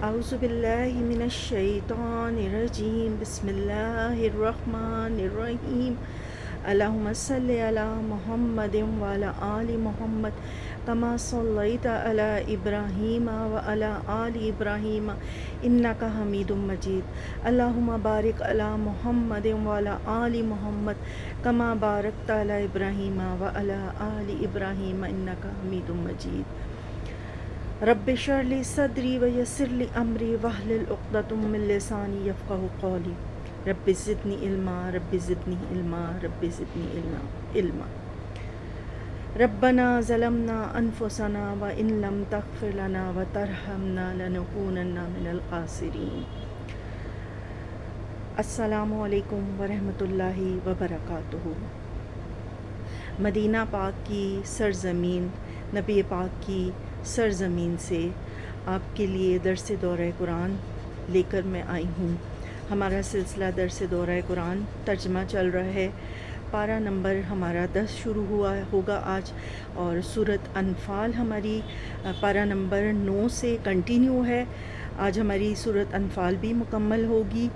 اعوذ باللہ من الشیطان الرجیم بسم اللہ الرحمن الرحیم اللہم صلی علی محمد وعلی آل محمد کما صلیت علی ابراہیم وعلی آل ابراہیم انک حمید مجید اللہم بارک علی محمد وعلی آل محمد کما بارکت علی ابراہیم وعلی آل ابراہیم انک حمید مجید رب اشرح لی صدری ویسر لی امری واحلل عقدۃ من لسانی یفقہوا قولی رب زدنی علما رب زدنی علما رب زدنی علما ربنا ظلمنا انفسنا وان لم تغفر لنا وترحمنا لنکونن من الخاسرین۔ السلام علیکم ورحمۃ اللہ وبرکاتہ۔ مدینہ پاک کی سرزمین، نبی پاک کی سرزمین سے آپ کے لیے درس دورہ قرآن لے کر میں آئی ہوں۔ ہمارا سلسلہ درس دورہ قرآن ترجمہ چل رہا ہے۔ پارہ نمبر ہمارا 10 شروع ہوگا آج، اور سورۃ انفال ہماری پارہ نمبر 9 سے کنٹینیو ہے۔ آج ہماری سورۃ انفال بھی مکمل ہوگی،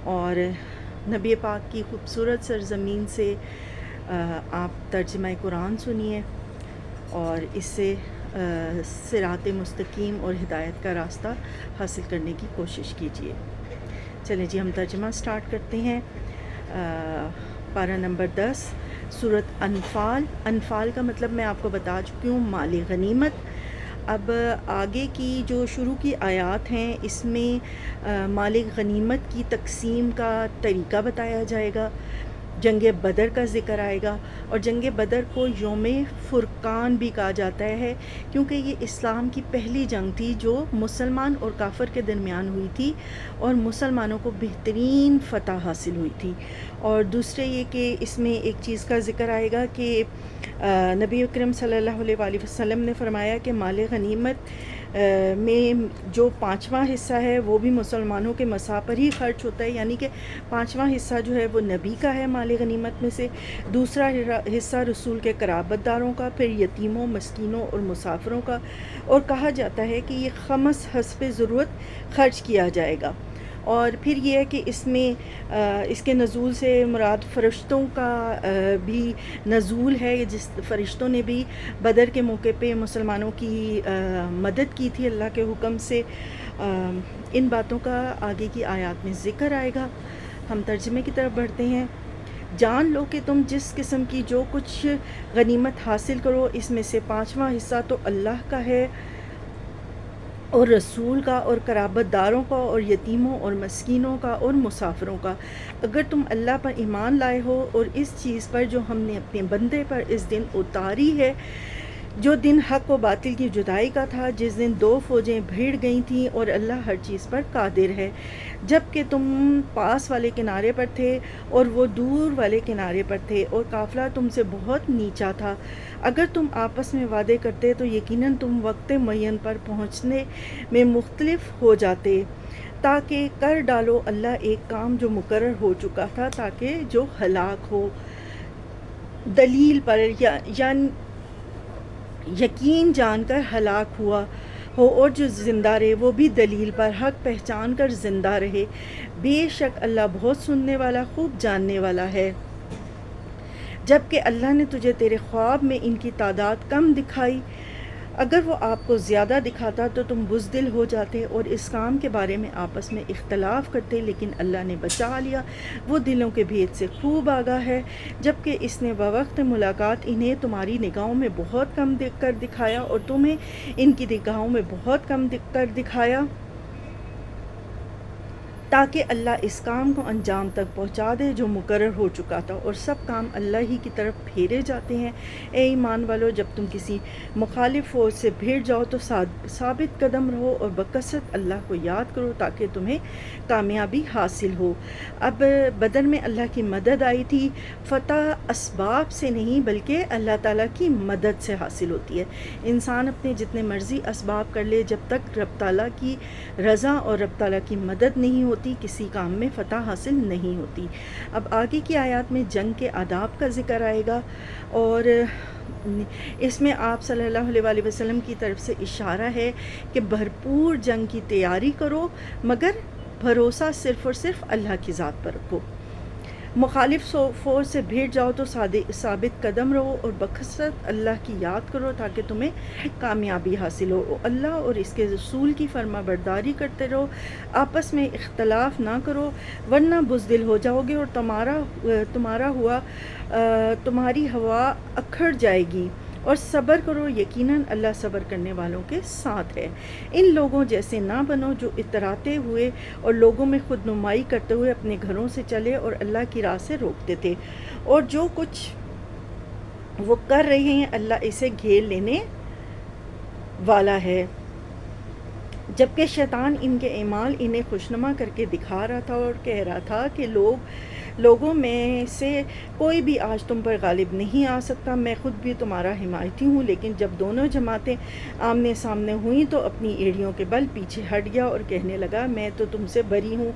اور نبی پاک کی خوبصورت سرزمین سے آپ ترجمہ قرآن سنیے اور اس سے صراط مستقیم اور ہدایت کا راستہ حاصل کرنے کی کوشش کیجیے۔ چلیں جی، ہم ترجمہ سٹارٹ کرتے ہیں۔ پارہ نمبر 10 سورۃ انفال۔ انفال کا مطلب میں آپ کو بتا چکی ہوں، مال غنیمت۔ اب آگے کی جو شروع کی آیات ہیں اس میں مال غنیمت کی تقسیم کا طریقہ بتایا جائے گا، جنگ بدر کا ذکر آئے گا، اور جنگ بدر کو یوم فرقان بھی کہا جاتا ہے، کیونکہ یہ اسلام کی پہلی جنگ تھی جو مسلمان اور کافر کے درمیان ہوئی تھی، اور مسلمانوں کو بہترین فتح حاصل ہوئی تھی۔ اور دوسرے یہ کہ اس میں ایک چیز کا ذکر آئے گا کہ نبی اکرم صلی اللہ علیہ وآلہ وسلم نے فرمایا کہ مال غنیمت میں جو 5واں حصہ ہے وہ بھی مسلمانوں کے مسا پر ہی خرچ ہوتا ہے، یعنی کہ 5واں حصہ جو ہے وہ نبی کا ہے مال غنیمت میں سے، دوسرا حصہ رسول کے قرابت داروں کا، پھر یتیموں، مسکینوں اور مسافروں کا، اور کہا جاتا ہے کہ یہ خمس حسب ضرورت خرچ کیا جائے گا۔ اور پھر یہ ہے کہ اس میں اس کے نزول سے مراد فرشتوں کا بھی نزول ہے، جس فرشتوں نے بھی بدر کے موقع پہ مسلمانوں کی مدد کی تھی اللہ کے حکم سے۔ ان باتوں کا آگے کی آیات میں ذکر آئے گا۔ ہم ترجمے کی طرف بڑھتے ہیں۔ جان لو کہ تم جس قسم کی جو کچھ غنیمت حاصل کرو، اس میں سے 5واں حصہ تو اللہ کا ہے، اور رسول کا، اور قرابت داروں کا، اور یتیموں اور مسکینوں کا، اور مسافروں کا، اگر تم اللہ پر ایمان لائے ہو، اور اس چیز پر جو ہم نے اپنے بندے پر اس دن اتاری ہے، جو دن حق و باطل کی جدائی کا تھا، جس دن 2 فوجیں بھیڑ گئی تھیں، اور اللہ ہر چیز پر قادر ہے، جب کہ تم پاس والے کنارے پر تھے اور وہ دور والے کنارے پر تھے، اور قافلہ تم سے بہت نیچا تھا۔ اگر تم آپس میں وعدے کرتے تو یقیناً تم وقت معین پر پہنچنے میں مختلف ہو جاتے، تاکہ کر ڈالو اللہ ایک کام جو مقرر ہو چکا تھا، تاکہ جو ہلاک ہو دلیل پر، یعنی یقین جان کر ہلاک ہوا ہو، اور جو زندہ رہے وہ بھی دلیل پر حق پہچان کر زندہ رہے۔ بے شک اللہ بہت سننے والا، خوب جاننے والا ہے۔ جبکہ اللہ نے تجھے تیرے خواب میں ان کی تعداد کم دکھائی، اگر وہ آپ کو زیادہ دکھاتا تو تم بزدل ہو جاتے اور اس کام کے بارے میں آپس میں اختلاف کرتے، لیکن اللہ نے بچا لیا، وہ دلوں کے بھید سے خوب آگاہ ہے۔ جبکہ اس نے بوقت ملاقات انہیں تمہاری نگاہوں میں بہت کم کر دکھایا، اور تمہیں ان کی نگاہوں میں بہت کم کر دکھایا، تاکہ اللہ اس کام کو انجام تک پہنچا دے جو مقرر ہو چکا تھا، اور سب کام اللہ ہی کی طرف پھیرے جاتے ہیں۔ اے ایمان والو، جب تم کسی مخالف فوج سے بھیڑ جاؤ تو ثابت قدم رہو، اور بکثرت اللہ کو یاد کرو تاکہ تمہیں کامیابی حاصل ہو۔ اب بدر میں اللہ کی مدد آئی تھی۔ فتح اسباب سے نہیں بلکہ اللہ تعالیٰ کی مدد سے حاصل ہوتی ہے۔ انسان اپنے جتنے مرضی اسباب کر لے، جب تک رب تعالیٰ کی رضا اور رب تعالیٰ کی مدد نہیں ہوتی، کسی کام میں فتح حاصل نہیں ہوتی۔ اب آگے کی آیات میں جنگ کے آداب کا ذکر آئے گا، اور اس میں آپ صلی اللہ علیہ وسلم کی طرف سے اشارہ ہے کہ بھرپور جنگ کی تیاری کرو، مگر بھروسہ صرف اور صرف اللہ کی ذات پر رکھو۔ مخالف فوج سے بھیڑ جاؤ تو ثابت قدم رہو اور بکثرت اللہ کی یاد کرو تاکہ تمہیں کامیابی حاصل ہو۔ اللہ اور اس کے رسول کی فرما برداری کرتے رہو، آپس میں اختلاف نہ کرو ورنہ بزدل ہو جاؤ گے اور تمہاری ہوا اکھڑ جائے گی، اور صبر کرو، یقیناً اللہ صبر کرنے والوں کے ساتھ ہے۔ ان لوگوں جیسے نہ بنو جو اتراتے ہوئے اور لوگوں میں خود نمائی کرتے ہوئے اپنے گھروں سے چلے اور اللہ کی راہ سے روکتے تھے، اور جو کچھ وہ کر رہے ہیں اللہ اسے گھیر لینے والا ہے۔ جبکہ شیطان ان کے اعمال انہیں خوشنما کر کے دکھا رہا تھا اور کہہ رہا تھا کہ لوگوں میں سے کوئی بھی آج تم پر غالب نہیں آ سکتا، میں خود بھی تمہارا حمایتی ہوں۔ لیکن جب دونوں جماعتیں آمنے سامنے ہوئیں تو اپنی ایڑیوں کے بل پیچھے ہٹ گیا اور کہنے لگا، میں تو تم سے بری ہوں،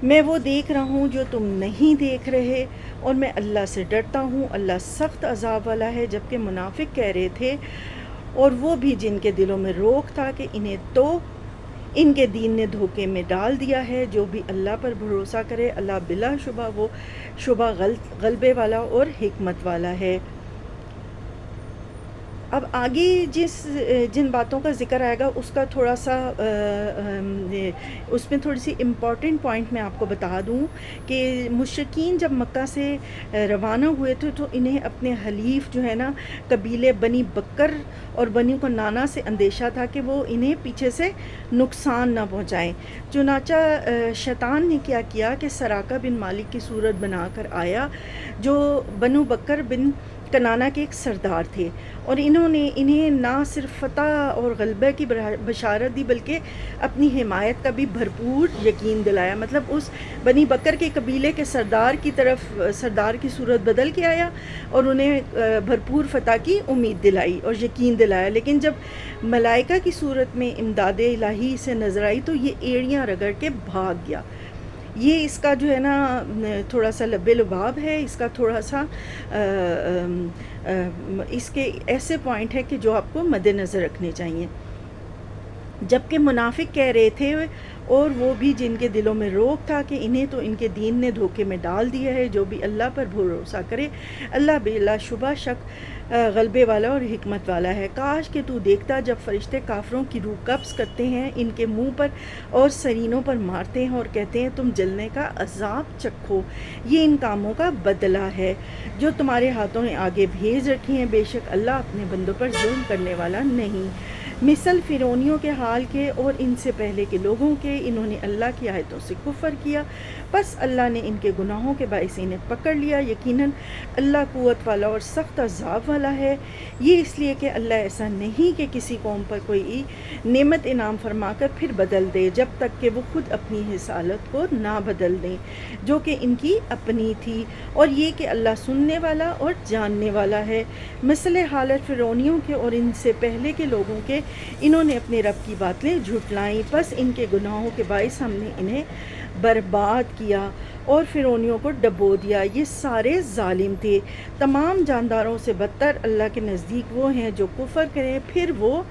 میں وہ دیکھ رہا ہوں جو تم نہیں دیکھ رہے، اور میں اللہ سے ڈرتا ہوں، اللہ سخت عذاب والا ہے۔ جبکہ منافق کہہ رہے تھے، اور وہ بھی جن کے دلوں میں روک تھا کہ انہیں تو ان کے دین نے دھوکے میں ڈال دیا ہے، جو بھی اللہ پر بھروسہ کرے اللہ بلا شبہ وہ شبہ غلبے والا اور حکمت والا ہے۔ اب آگے جن باتوں کا ذکر آئے گا اس کا تھوڑا سا اس میں تھوڑی سی امپورٹنٹ پوائنٹ میں آپ کو بتا دوں کہ مشرکین جب مکہ سے روانہ ہوئے تھے تو انہیں اپنے حلیف جو ہے نا قبیلے بنی بکر اور بنی کنانہ سے اندیشہ تھا کہ وہ انہیں پیچھے سے نقصان نہ پہنچائیں۔ چنانچہ شیطان نے کیا کیا کہ سراقہ بن مالک کی صورت بنا کر آیا، جو بنو بکر بن کنانہ کے ایک سردار تھے، اور انہیں نہ صرف فتح اور غلبہ کی بشارت دی بلکہ اپنی حمایت کا بھی بھرپور یقین دلایا۔ مطلب اس بنی بکر کے قبیلے کے سردار کی طرف سردار کی صورت بدل کے آیا اور انہیں بھرپور فتح کی امید دلائی اور یقین دلایا، لیکن جب ملائکہ کی صورت میں امداد الہی سے نظر آئی تو یہ ایڑیاں رگڑ کے بھاگ گیا۔ یہ اس کا جو ہے نا تھوڑا سا لب لباب ہے، اس کا تھوڑا سا اس کے ایسے پوائنٹ ہے کہ جو آپ کو مد نظر رکھنے چاہیے۔ جبکہ منافق کہہ رہے تھے، اور وہ بھی جن کے دلوں میں روک تھا کہ انہیں تو ان کے دین نے دھوکے میں ڈال دیا ہے، جو بھی اللہ پر بھروسہ کرے اللہ بلا شبہ شک غلبے والا اور حکمت والا ہے۔ کاش کہ تو دیکھتا جب فرشتے کافروں کی روح قبض کرتے ہیں، ان کے منہ پر اور سرینوں پر مارتے ہیں اور کہتے ہیں تم جلنے کا عذاب چکھو، یہ ان کاموں کا بدلہ ہے جو تمہارے ہاتھوں نے آگے بھیج رکھی ہیں، بے شک اللہ اپنے بندوں پر ظلم کرنے والا نہیں۔ مثل فرعونیوں کے حال کے اور ان سے پہلے کے لوگوں کے، انہوں نے اللہ کی آیتوں سے کفر کیا، بس اللہ نے ان کے گناہوں کے باعث انہیں پکڑ لیا۔ یقیناً اللہ قوت والا اور سخت عذاب والا ہے۔ یہ اس لیے کہ اللہ ایسا نہیں کہ کسی قوم پر کوئی نعمت انعام فرما کر پھر بدل دے، جب تک کہ وہ خود اپنی حالت کو نہ بدل دیں جو کہ ان کی اپنی تھی، اور یہ کہ اللہ سننے والا اور جاننے والا ہے۔ مثل حالت فرعونیوں کے اور ان سے پہلے کے لوگوں کے، انہوں نے اپنے رب کی باتیں جھٹلائیں، پس ان کے گناہوں کے باعث ہم نے انہیں برباد کیا اور فرعونیوں کو ڈبو دیا۔ یہ سارے ظالم تھے۔ تمام جانداروں سے بدتر اللہ کے نزدیک وہ ہیں جو کفر کریں پھر وہ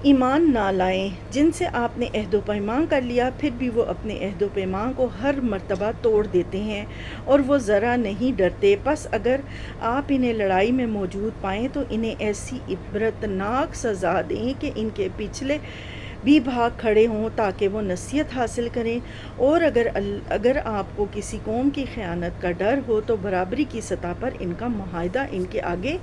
ایمان نہ لائیں، جن سے آپ نے عہد و پیمان کر لیا، پھر بھی وہ اپنے عہد و پیمان کو ہر مرتبہ توڑ دیتے ہیں اور وہ ذرا نہیں ڈرتے۔ پس اگر آپ انہیں لڑائی میں موجود پائیں تو انہیں ایسی عبرتناک سزا دیں کہ ان کے پچھلے بھی بھاگ کھڑے ہوں تاکہ وہ نصیحت حاصل کریں، اور اگر آپ کو کسی قوم کی خیانت کا ڈر ہو تو برابری کی سطح پر ان کا معاہدہ ان کے آگے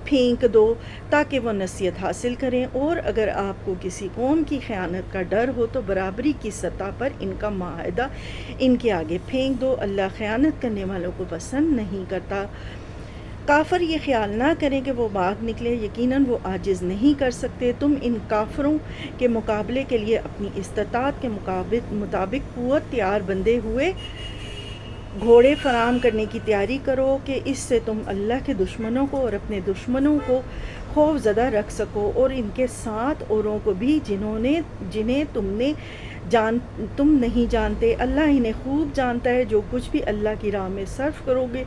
پھینک دو تاکہ وہ نصیحت حاصل کریں، اور اگر آپ کو کسی قوم کی خیانت کا ڈر ہو تو برابری کی سطح پر ان کا معاہدہ ان کے آگے پھینک دو، اللہ خیانت کرنے والوں کو پسند نہیں کرتا۔ کافر یہ خیال نہ کریں کہ وہ بھاگ نکلے، یقیناً وہ عاجز نہیں کر سکتے۔ تم ان کافروں کے مقابلے کے لیے اپنی استطاعت کے مطابق قوت تیار بندھے ہوئے گھوڑے فراہم کرنے کی تیاری کرو کہ اس سے تم اللہ کے دشمنوں کو اور اپنے دشمنوں کو خوف زدہ رکھ سکو، اور ان کے ساتھ اوروں کو بھی جنہیں تم نے تم نہیں جانتے، اللہ انہیں خوب جانتا ہے۔ جو کچھ بھی اللہ کی راہ میں صرف کرو گے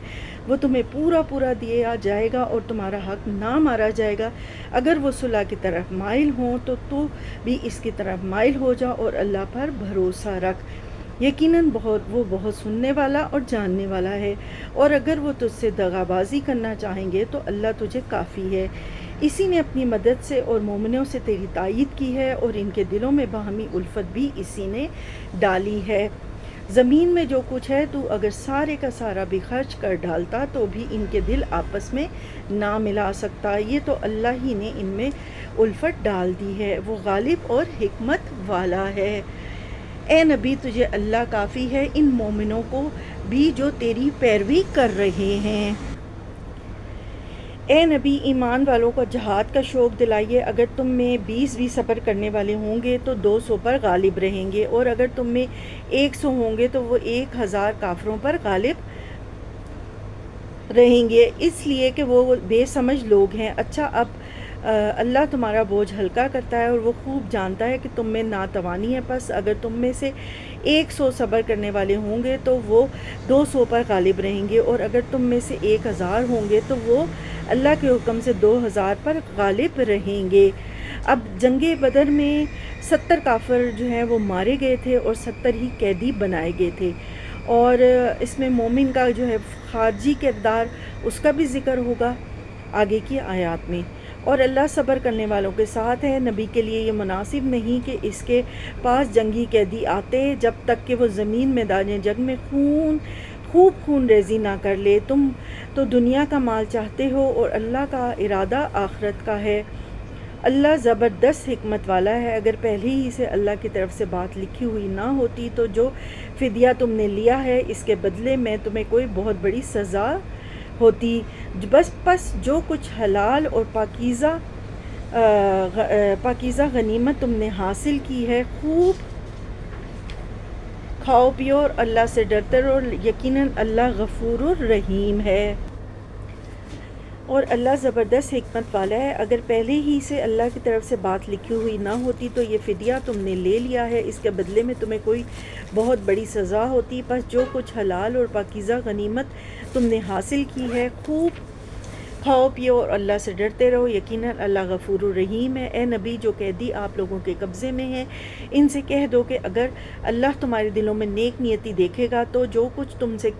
وہ تمہیں پورا پورا دیا جائے گا اور تمہارا حق نہ مارا جائے گا۔ اگر وہ صلح کی طرف مائل ہوں تو بھی اس کی طرف مائل ہو جا اور اللہ پر بھروسہ رکھ، یقیناً وہ بہت سننے والا اور جاننے والا ہے۔ اور اگر وہ تجھ سے دغا بازی کرنا چاہیں گے تو اللہ تجھے کافی ہے، اسی نے اپنی مدد سے اور مومنوں سے تیری تائید کی ہے، اور ان کے دلوں میں باہمی الفت بھی اسی نے ڈالی ہے۔ زمین میں جو کچھ ہے تو اگر سارے کا سارا بھی خرچ کر ڈالتا تو بھی ان کے دل آپس میں نہ ملا سکتا، یہ تو اللہ ہی نے ان میں الفت ڈال دی ہے، وہ غالب اور حکمت والا ہے۔ اے نبی تجھے اللہ کافی ہے، ان مومنوں کو بھی جو تیری پیروی کر رہے ہیں۔ اے نبی ایمان والوں کو جہاد کا شوق دلائیے، اگر تم میں 20 بھی صبر کرنے والے ہوں گے تو 200 پر غالب رہیں گے، اور اگر تم میں 100 ہوں گے تو وہ 1000 کافروں پر غالب رہیں گے، اس لیے کہ وہ بے سمجھ لوگ ہیں۔ اچھا اب اللہ تمہارا بوجھ ہلکا کرتا ہے اور وہ خوب جانتا ہے کہ تم میں ناتوانی ہے، پس اگر تم میں سے 100 صبر کرنے والے ہوں گے تو وہ 200 پر غالب رہیں گے، اور اگر تم میں سے 1000 ہوں گے تو وہ اللہ کے حکم سے 2000 پر غالب رہیں گے۔ اب جنگ بدر میں 70 کافر جو ہیں وہ مارے گئے تھے اور 70 ہی قیدی بنائے گئے تھے، اور اس میں مومن کا جو ہے خارجی کردار اس کا بھی ذکر ہوگا آگے کی آیات میں۔ اور اللہ صبر کرنے والوں کے ساتھ ہے، نبی کے لیے یہ مناسب نہیں کہ اس کے پاس جنگی قیدی آتے جب تک کہ وہ زمین میدان جنگ میں خوب خون ریزی نہ کر لے۔ تم تو دنیا کا مال چاہتے ہو اور اللہ کا ارادہ آخرت کا ہے۔ اللہ زبردست حکمت والا ہے۔ اگر پہلے ہی سے اللہ کی طرف سے بات لکھی ہوئی نہ ہوتی تو جو فدیہ تم نے لیا ہے اس کے بدلے میں تمہیں کوئی بہت بڑی سزا ہوتی، بس جو کچھ حلال اور پاکیزہ غنیمت تم نے حاصل کی ہے خوب کھاؤ پیو اور اللہ سے ڈرتے رہو، یقیناً اللہ غفور الرحیم ہے اور اللہ زبردست حکمت والا ہے۔ اگر پہلے ہی سے اللہ کی طرف سے بات لکھی ہوئی نہ ہوتی تو یہ فدیہ تم نے لے لیا ہے، اس کے بدلے میں تمہیں کوئی بہت بڑی سزا ہوتی، بس جو کچھ حلال اور پاکیزہ غنیمت تم نے حاصل کی ہے خوب کھاؤ پیو اور اللہ سے ڈرتے رہو، یقیناً اللہ غفور الرحیم ہے۔ اے نبی جو قیدی آپ لوگوں کے قبضے میں ہیں ان سے کہہ دو کہ اگر اللہ تمہارے دلوں میں نیک نیتی دیکھے گا تو جو کچھ تم سے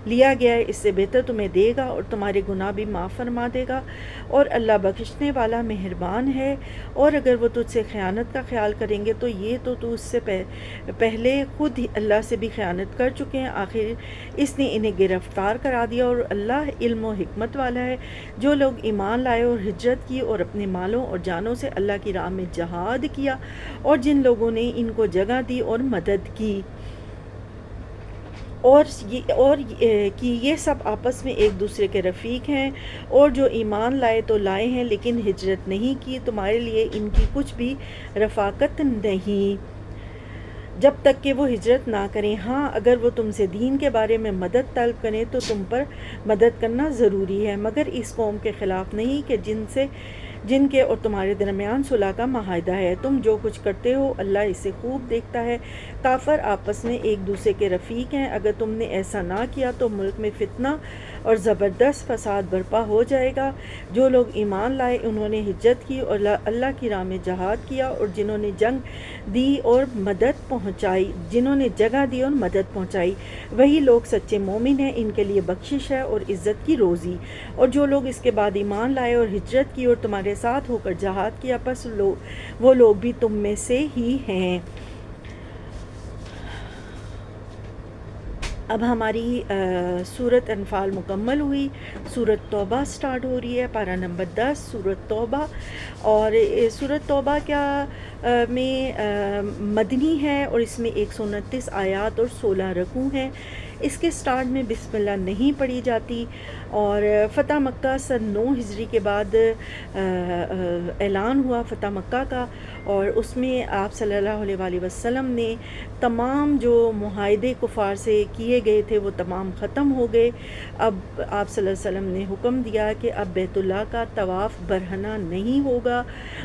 لیا گیا ہے اس سے بہتر تمہیں دے گا اور تمہارے گناہ بھی معاف فرما دے گا، اور اللہ بخشنے والا مہربان ہے۔ اور اگر وہ تجھ سے خیانت کا خیال کریں گے تو یہ تو اس سے پہلے خود ہی اللہ سے بھی خیانت کر چکے ہیں، آخر اس نے انہیں گرفتار کرا دیا، اور اللہ علم و حکمت والا ہے۔ جو لوگ ایمان لائے اور ہجرت کی اور اپنے مالوں اور جانوں سے اللہ کی راہ میں جہاد کیا، اور جن لوگوں نے ان کو جگہ دی اور مدد کی اور یہ سب آپس میں ایک دوسرے کے رفیق ہیں، اور جو ایمان لائے تو لائے ہیں لیکن ہجرت نہیں کی، تمہارے لیے ان کی کچھ بھی رفاقت نہیں جب تک کہ وہ ہجرت نہ کریں۔ ہاں اگر وہ تم سے دین کے بارے میں مدد طلب کریں تو تم پر مدد کرنا ضروری ہے، مگر اس قوم کے خلاف نہیں کہ جن کے اور تمہارے درمیان صلح کا معاہدہ ہے۔ تم جو کچھ کرتے ہو اللہ اسے خوب دیکھتا ہے۔ کافر آپس میں ایک دوسرے کے رفیق ہیں، اگر تم نے ایسا نہ کیا تو ملک میں فتنہ اور زبردست فساد برپا ہو جائے گا۔ جو لوگ ایمان لائے انہوں نے ہجرت کی اور اللہ کی راہ میں جہاد کیا، اور جنہوں نے جگہ دی اور مدد پہنچائی، وہی لوگ سچے مومن ہیں، ان کے لیے بخشش ہے اور عزت کی روزی۔ اور جو لوگ اس کے بعد ایمان لائے اور ہجرت کی اور تمہارے ساتھ ہو کر جہاد کیا، پس وہ لوگ بھی تم میں سے ہی ہیں۔ اب ہماری سورۃ انفال مکمل ہوئی، سورۃ توبہ سٹارٹ ہو رہی ہے، پارہ نمبر 10 سورۃ توبہ، اور سورۃ توبہ میں مدنی ہے اور اس میں 129 آیات اور 16 رکوع ہیں۔ اس کے سٹارٹ میں بسم اللہ نہیں پڑھی جاتی، اور فتح مکہ سن 9 ہجری کے بعد اعلان ہوا فتح مکہ کا، اور اس میں آپ صلی اللہ علیہ وآلہ وسلم نے تمام جو معاہدے کفار سے کیے گئے تھے وہ تمام ختم ہو گئے۔ اب آپ صلی اللہ علیہ وسلم نے حکم دیا کہ اب بیت اللہ کا طواف برہنہ نہیں ہوگا۔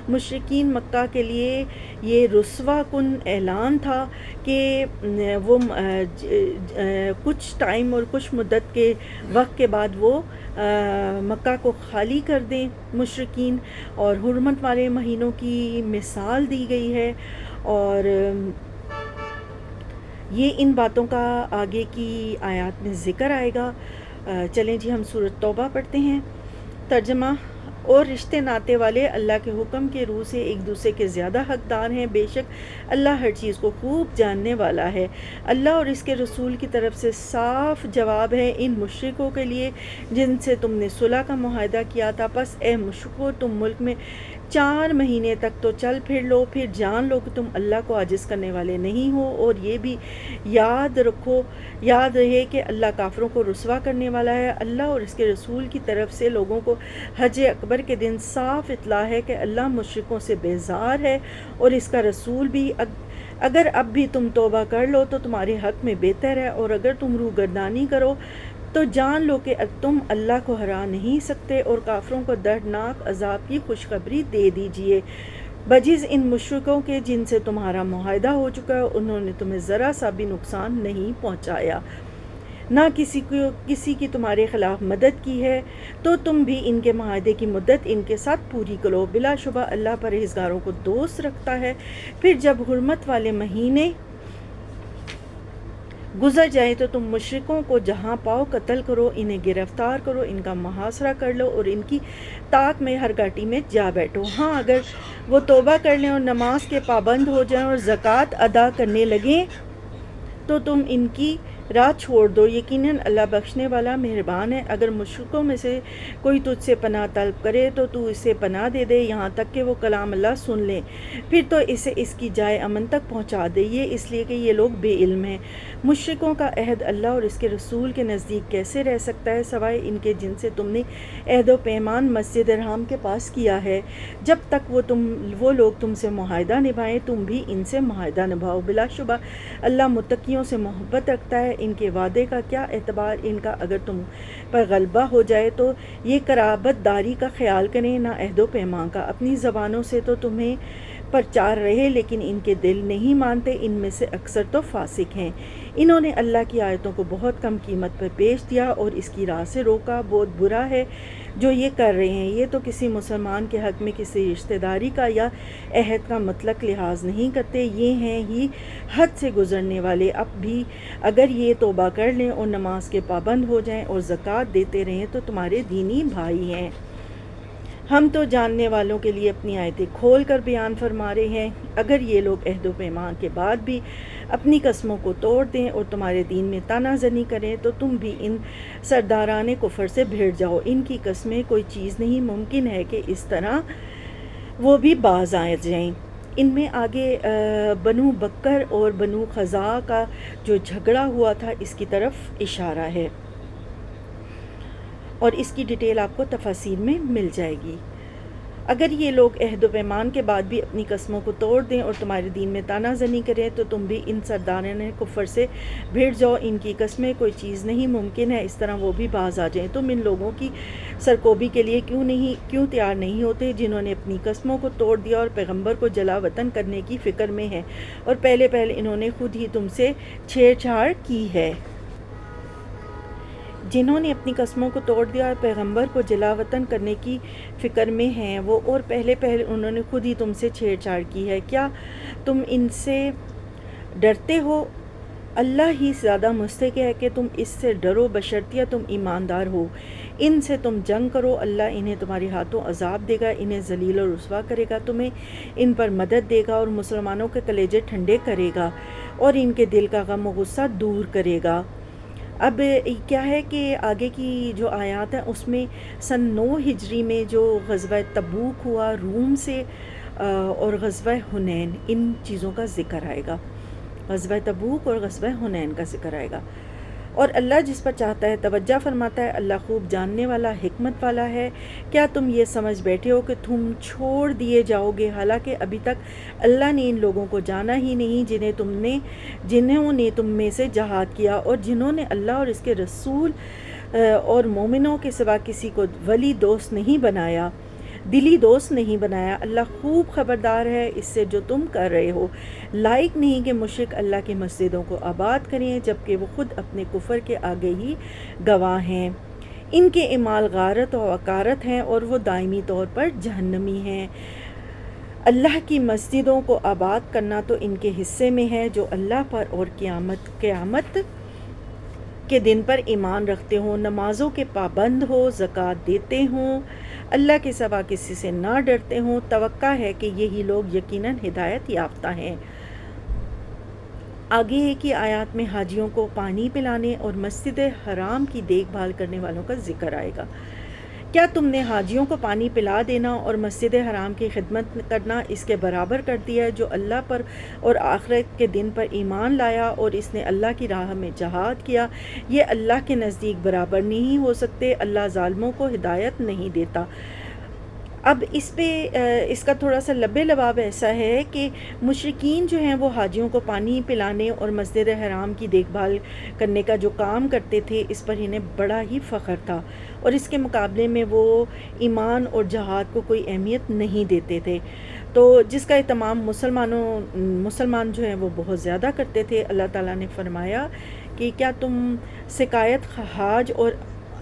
مشرکین مکہ کے لیے یہ رسوا کن اعلان تھا کہ وہ کچھ ٹائم اور کچھ مدت کے وقت کے بعد وہ مکہ کو خالی کر دیں مشرکین، اور حرمت والے مہینوں کی مثال دی گئی ہے، اور یہ ان باتوں کا آگے کی آیات میں ذکر آئے گا۔ چلیں جی ہم سورۃ توبہ پڑھتے ہیں۔ ترجمہ: اور رشتے ناتے والے اللہ کے حکم کے روح سے ایک دوسرے کے زیادہ حقدار ہیں، بے شک اللہ ہر چیز کو خوب جاننے والا ہے۔ اللہ اور اس کے رسول کی طرف سے صاف جواب ہے ان مشرکوں کے لیے جن سے تم نے صلح کا معاہدہ کیا تھا، پس اے مشرکو تم ملک میں 4 مہینے تک تو چل پھر لو، پھر جان لو کہ تم اللہ کو عاجز کرنے والے نہیں ہو، اور یہ بھی یاد رہے کہ اللہ کافروں کو رسوا کرنے والا ہے۔ اللہ اور اس کے رسول کی طرف سے لوگوں کو حج اکبر کے دن صاف اطلاع ہے کہ اللہ مشرکوں سے بیزار ہے، اور اس کا رسول بھی اگر اب بھی تم توبہ کر لو تو تمہارے حق میں بہتر ہے، اور اگر تم روگردانی کرو تو جان لو کہ تم اللہ کو ہرا نہیں سکتے، اور کافروں کو دردناک عذاب کی خوشخبری دے دیجئے۔ بجز ان مشرکوں کے جن سے تمہارا معاہدہ ہو چکا ہے، انہوں نے تمہیں ذرا سا بھی نقصان نہیں پہنچایا، نہ کسی کی تمہارے خلاف مدد کی ہے، تو تم بھی ان کے معاہدے کی مدت ان کے ساتھ پوری کرو۔ بلا شبہ اللہ پرہیزگاروں کو دوست رکھتا ہے۔ پھر جب حرمت والے مہینے گزر جائیں تو تم مشرکوں کو جہاں پاؤ قتل کرو، انہیں گرفتار کرو، ان کا محاصرہ کر لو، اور ان کی طاق میں ہر گھاٹی میں جا بیٹھو۔ ہاں اگر وہ توبہ کر لیں اور نماز کے پابند ہو جائیں اور زکوٰۃ ادا کرنے لگیں تو تم ان کی راہ چھوڑ دو، یقیناً اللہ بخشنے والا مہربان ہے۔ اگر مشرکوں میں سے کوئی تجھ سے پناہ طلب کرے تو تو اسے پناہ دے دے یہاں تک کہ وہ کلام اللہ سن لے، پھر تو اسے اس کی جائے امن تک پہنچا دے، یہ اس لیے کہ یہ لوگ بے علم ہیں۔ مشرکوں کا عہد اللہ اور اس کے رسول کے نزدیک کیسے رہ سکتا ہے سوائے ان کے جن سے تم نے عہد و پیمان مسجد حرام کے پاس کیا ہے، جب تک وہ لوگ تم سے معاہدہ نبھائیں تم بھی ان سے معاہدہ نبھاؤ۔ بلا شبہ اللہ متقیوں سے محبت رکھتا ہے۔ ان کے وعدے کا کیا اعتبار ان کا اگر تم پر غلبہ ہو جائے تو یہ قرابت داری کا خیال کریں نہ عہد و پیمان کا۔ اپنی زبانوں سے تو تمہیں پرچار رہے لیکن ان کے دل نہیں مانتے، ان میں سے اکثر تو فاسق ہیں۔ انہوں نے اللہ کی آیتوں کو بہت کم قیمت پر بیچ دیا اور اس کی راہ سے روکا، بہت برا ہے جو یہ کر رہے ہیں۔ یہ تو کسی مسلمان کے حق میں کسی رشتہ داری کا یا عہد کا مطلق لحاظ نہیں کرتے، یہ ہیں ہی حد سے گزرنے والے۔ اب بھی اگر یہ توبہ کر لیں اور نماز کے پابند ہو جائیں اور زکوٰۃ دیتے رہیں تو تمہارے دینی بھائی ہیں۔ ہم تو جاننے والوں کے لیے اپنی آیتیں کھول کر بیان فرما رہے ہیں۔ اگر یہ لوگ عہد و پیمان کے بعد بھی اپنی قسموں کو توڑ دیں اور تمہارے دین میں طعنہ زنی کریں تو تم بھی ان سرداران کفر سے بھیڑ جاؤ۔ ان کی قسمیں کوئی چیز نہیں، ممکن ہے کہ اس طرح وہ بھی باز آ جائیں۔ ان میں آگے بنو بکر اور بنو خزاع کا جو جھگڑا ہوا تھا اس کی طرف اشارہ ہے، اور اس کی ڈیٹیل آپ کو تفاسیر میں مل جائے گی۔ اگر یہ لوگ عہد و پیمان کے بعد بھی اپنی قسموں کو توڑ دیں اور تمہارے دین میں طعنہ زنی کریں تو تم بھی ان سرداران کفر سے بھیڑ جاؤ۔ ان کی قسمیں کوئی چیز نہیں، ممکن ہے اس طرح وہ بھی باز آ جائیں۔ تم ان لوگوں کی سرکوبی کے لیے کیوں تیار نہیں ہوتے جنہوں نے اپنی قسموں کو توڑ دیا اور پیغمبر کو جلا وطن کرنے کی فکر میں ہیں، اور پہلے انہوں نے خود ہی تم سے چھیڑ چھاڑ کی ہے۔ جنہوں نے اپنی قسموں کو توڑ دیا اور پیغمبر کو جلا وطن کرنے کی فکر میں ہیں وہ، اور پہلے انہوں نے خود ہی تم سے چھیڑ چھاڑ کی ہے۔ کیا تم ان سے ڈرتے ہو؟ اللہ ہی زیادہ مستحق ہے کہ تم اس سے ڈرو، بشرطیہ تم ایماندار ہو۔ ان سے تم جنگ کرو، اللہ انہیں تمہارے ہاتھوں عذاب دے گا، انہیں ذلیل و رسوا کرے گا، تمہیں ان پر مدد دے گا اور مسلمانوں کے کلیجے ٹھنڈے کرے گا اور ان کے دل کا غم و غصہ دور کرے گا۔ اب کیا ہے کہ آگے کی جو آیات ہیں اس میں سن 9 ہجری میں جو غزوہ تبوک ہوا روم سے اور غزوہ حنین، ان چیزوں کا ذکر آئے گا۔ غزوہ تبوک اور غزوہ حنین کا ذکر آئے گا۔ اور اللہ جس پر چاہتا ہے توجہ فرماتا ہے۔ اللہ خوب جاننے والا، حکمت والا ہے۔ کیا تم یہ سمجھ بیٹھے ہو کہ تم چھوڑ دیے جاؤ گے، حالانکہ ابھی تک اللہ نے ان لوگوں کو جانا ہی نہیں جنہوں نے تم میں سے جہاد کیا، اور جنہوں نے اللہ اور اس کے رسول اور مومنوں کے سوا کسی کو ولی دوست نہیں بنایا، دلی دوست نہیں بنایا۔ اللہ خوب خبردار ہے اس سے جو تم کر رہے ہو۔ لائق نہیں کہ مشرک اللہ کی مسجدوں کو آباد کریں جبکہ وہ خود اپنے کفر کے آگے ہی گواہ ہیں۔ ان کے اعمال غارت و وقارت ہیں اور وہ دائمی طور پر جہنمی ہیں۔ اللہ کی مسجدوں کو آباد کرنا تو ان کے حصے میں ہے جو اللہ پر اور قیامت کے دن پر ایمان رکھتے ہوں، نمازوں کے پابند ہو، زکوٰۃ دیتے ہوں، اللہ کے سوا کسی سے نہ ڈرتے ہوں۔ توقع ہے کہ یہی لوگ یقیناً ہدایت یافتہ ہیں۔ آگے کی آیات میں حاجیوں کو پانی پلانے اور مسجد حرام کی دیکھ بھال کرنے والوں کا ذکر آئے گا۔ کیا تم نے حاجیوں کو پانی پلا دینا اور مسجد حرام کی خدمت کرنا اس کے برابر کر دیا جو اللہ پر اور آخرت کے دن پر ایمان لایا اور اس نے اللہ کی راہ میں جہاد کیا؟ یہ اللہ کے نزدیک برابر نہیں ہو سکتے۔ اللہ ظالموں کو ہدایت نہیں دیتا۔ اب اس کا تھوڑا سا لبے لباب ایسا ہے کہ مشرکین جو ہیں وہ حاجیوں کو پانی پلانے اور مسجد حرام کی دیکھ بھال کرنے کا جو کام کرتے تھے اس پر انہیں بڑا ہی فخر تھا، اور اس کے مقابلے میں وہ ایمان اور جہاد کو کوئی اہمیت نہیں دیتے تھے، تو جس کا اہتمام مسلمان جو ہیں وہ بہت زیادہ کرتے تھے۔ اللہ تعالیٰ نے فرمایا کہ کیا تم سقایت حاج اور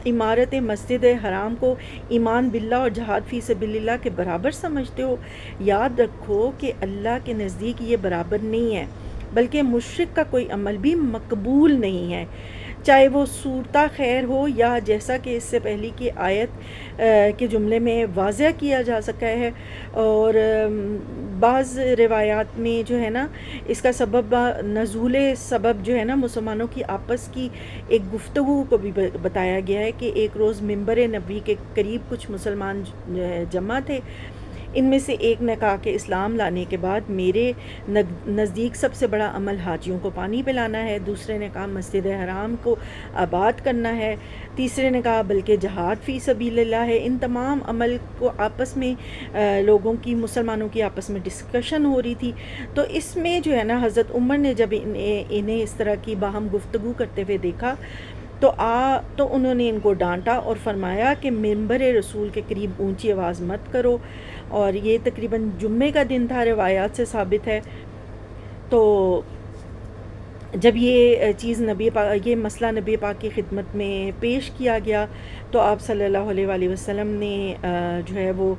عمارت مسجد حرام کو ایمان باللہ اور جہاد فی سبیل اللہ کے برابر سمجھتے ہو؟ یاد رکھو کہ اللہ کے نزدیک یہ برابر نہیں ہے، بلکہ مشرک کا کوئی عمل بھی مقبول نہیں ہے، چاہے وہ صورتہ خیر ہو یا جیسا کہ اس سے پہلے کی آیت کے جملے میں واضح کیا جا سکا ہے، اور بعض روایات میں جو ہے نا اس کا سبب نزول سبب جو ہے نا مسلمانوں کی آپس کی ایک گفتگو کو بھی بتایا گیا ہے کہ ایک روز منبر نبی کے قریب کچھ مسلمان جمع تھے۔ ان میں سے ایک نے کہا کہ اسلام لانے کے بعد میرے نزدیک سب سے بڑا عمل حاجیوں کو پانی پلانا ہے، دوسرے نے کہا مسجد حرام کو آباد کرنا ہے، تیسرے نے کہا بلکہ جہاد فی سبیل اللہ ہے۔ ان تمام عمل کو آپس میں مسلمانوں کی آپس میں ڈسکشن ہو رہی تھی، تو اس میں جو ہے نا حضرت عمر نے جب انہیں اس طرح کی باہم گفتگو کرتے ہوئے دیکھا تو انہوں نے ان کو ڈانٹا اور فرمایا کہ منبر رسول کے قریب اونچی آواز مت کرو، اور یہ تقریباً جمعے کا دن تھا، روایات سے ثابت ہے۔ تو جب یہ مسئلہ نبی پاک کی خدمت میں پیش کیا گیا تو آپ صلی اللہ علیہ وآلہ وسلم نے جو ہے وہ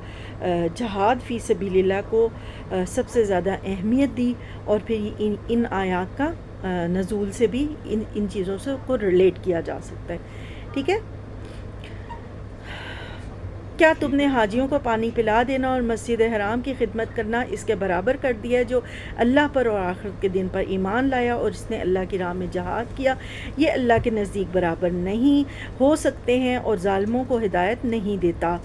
جہاد فی سبیل اللہ کو سب سے زیادہ اہمیت دی، اور پھر ان آیات کا نزول سے بھی ان چیزوں سے کو ریلیٹ کیا جا سکتا ہے۔ ٹھیک ہے، کیا تم نے حاجیوں کو پانی پلا دینا اور مسجد حرام کی خدمت کرنا اس کے برابر کر دیا جو اللہ پر اور آخرت کے دن پر ایمان لایا اور اس نے اللہ کی راہ میں جہاد کیا؟ یہ اللہ کے نزدیک برابر نہیں ہو سکتے ہیں، اور ظالموں کو ہدایت نہیں دیتا۔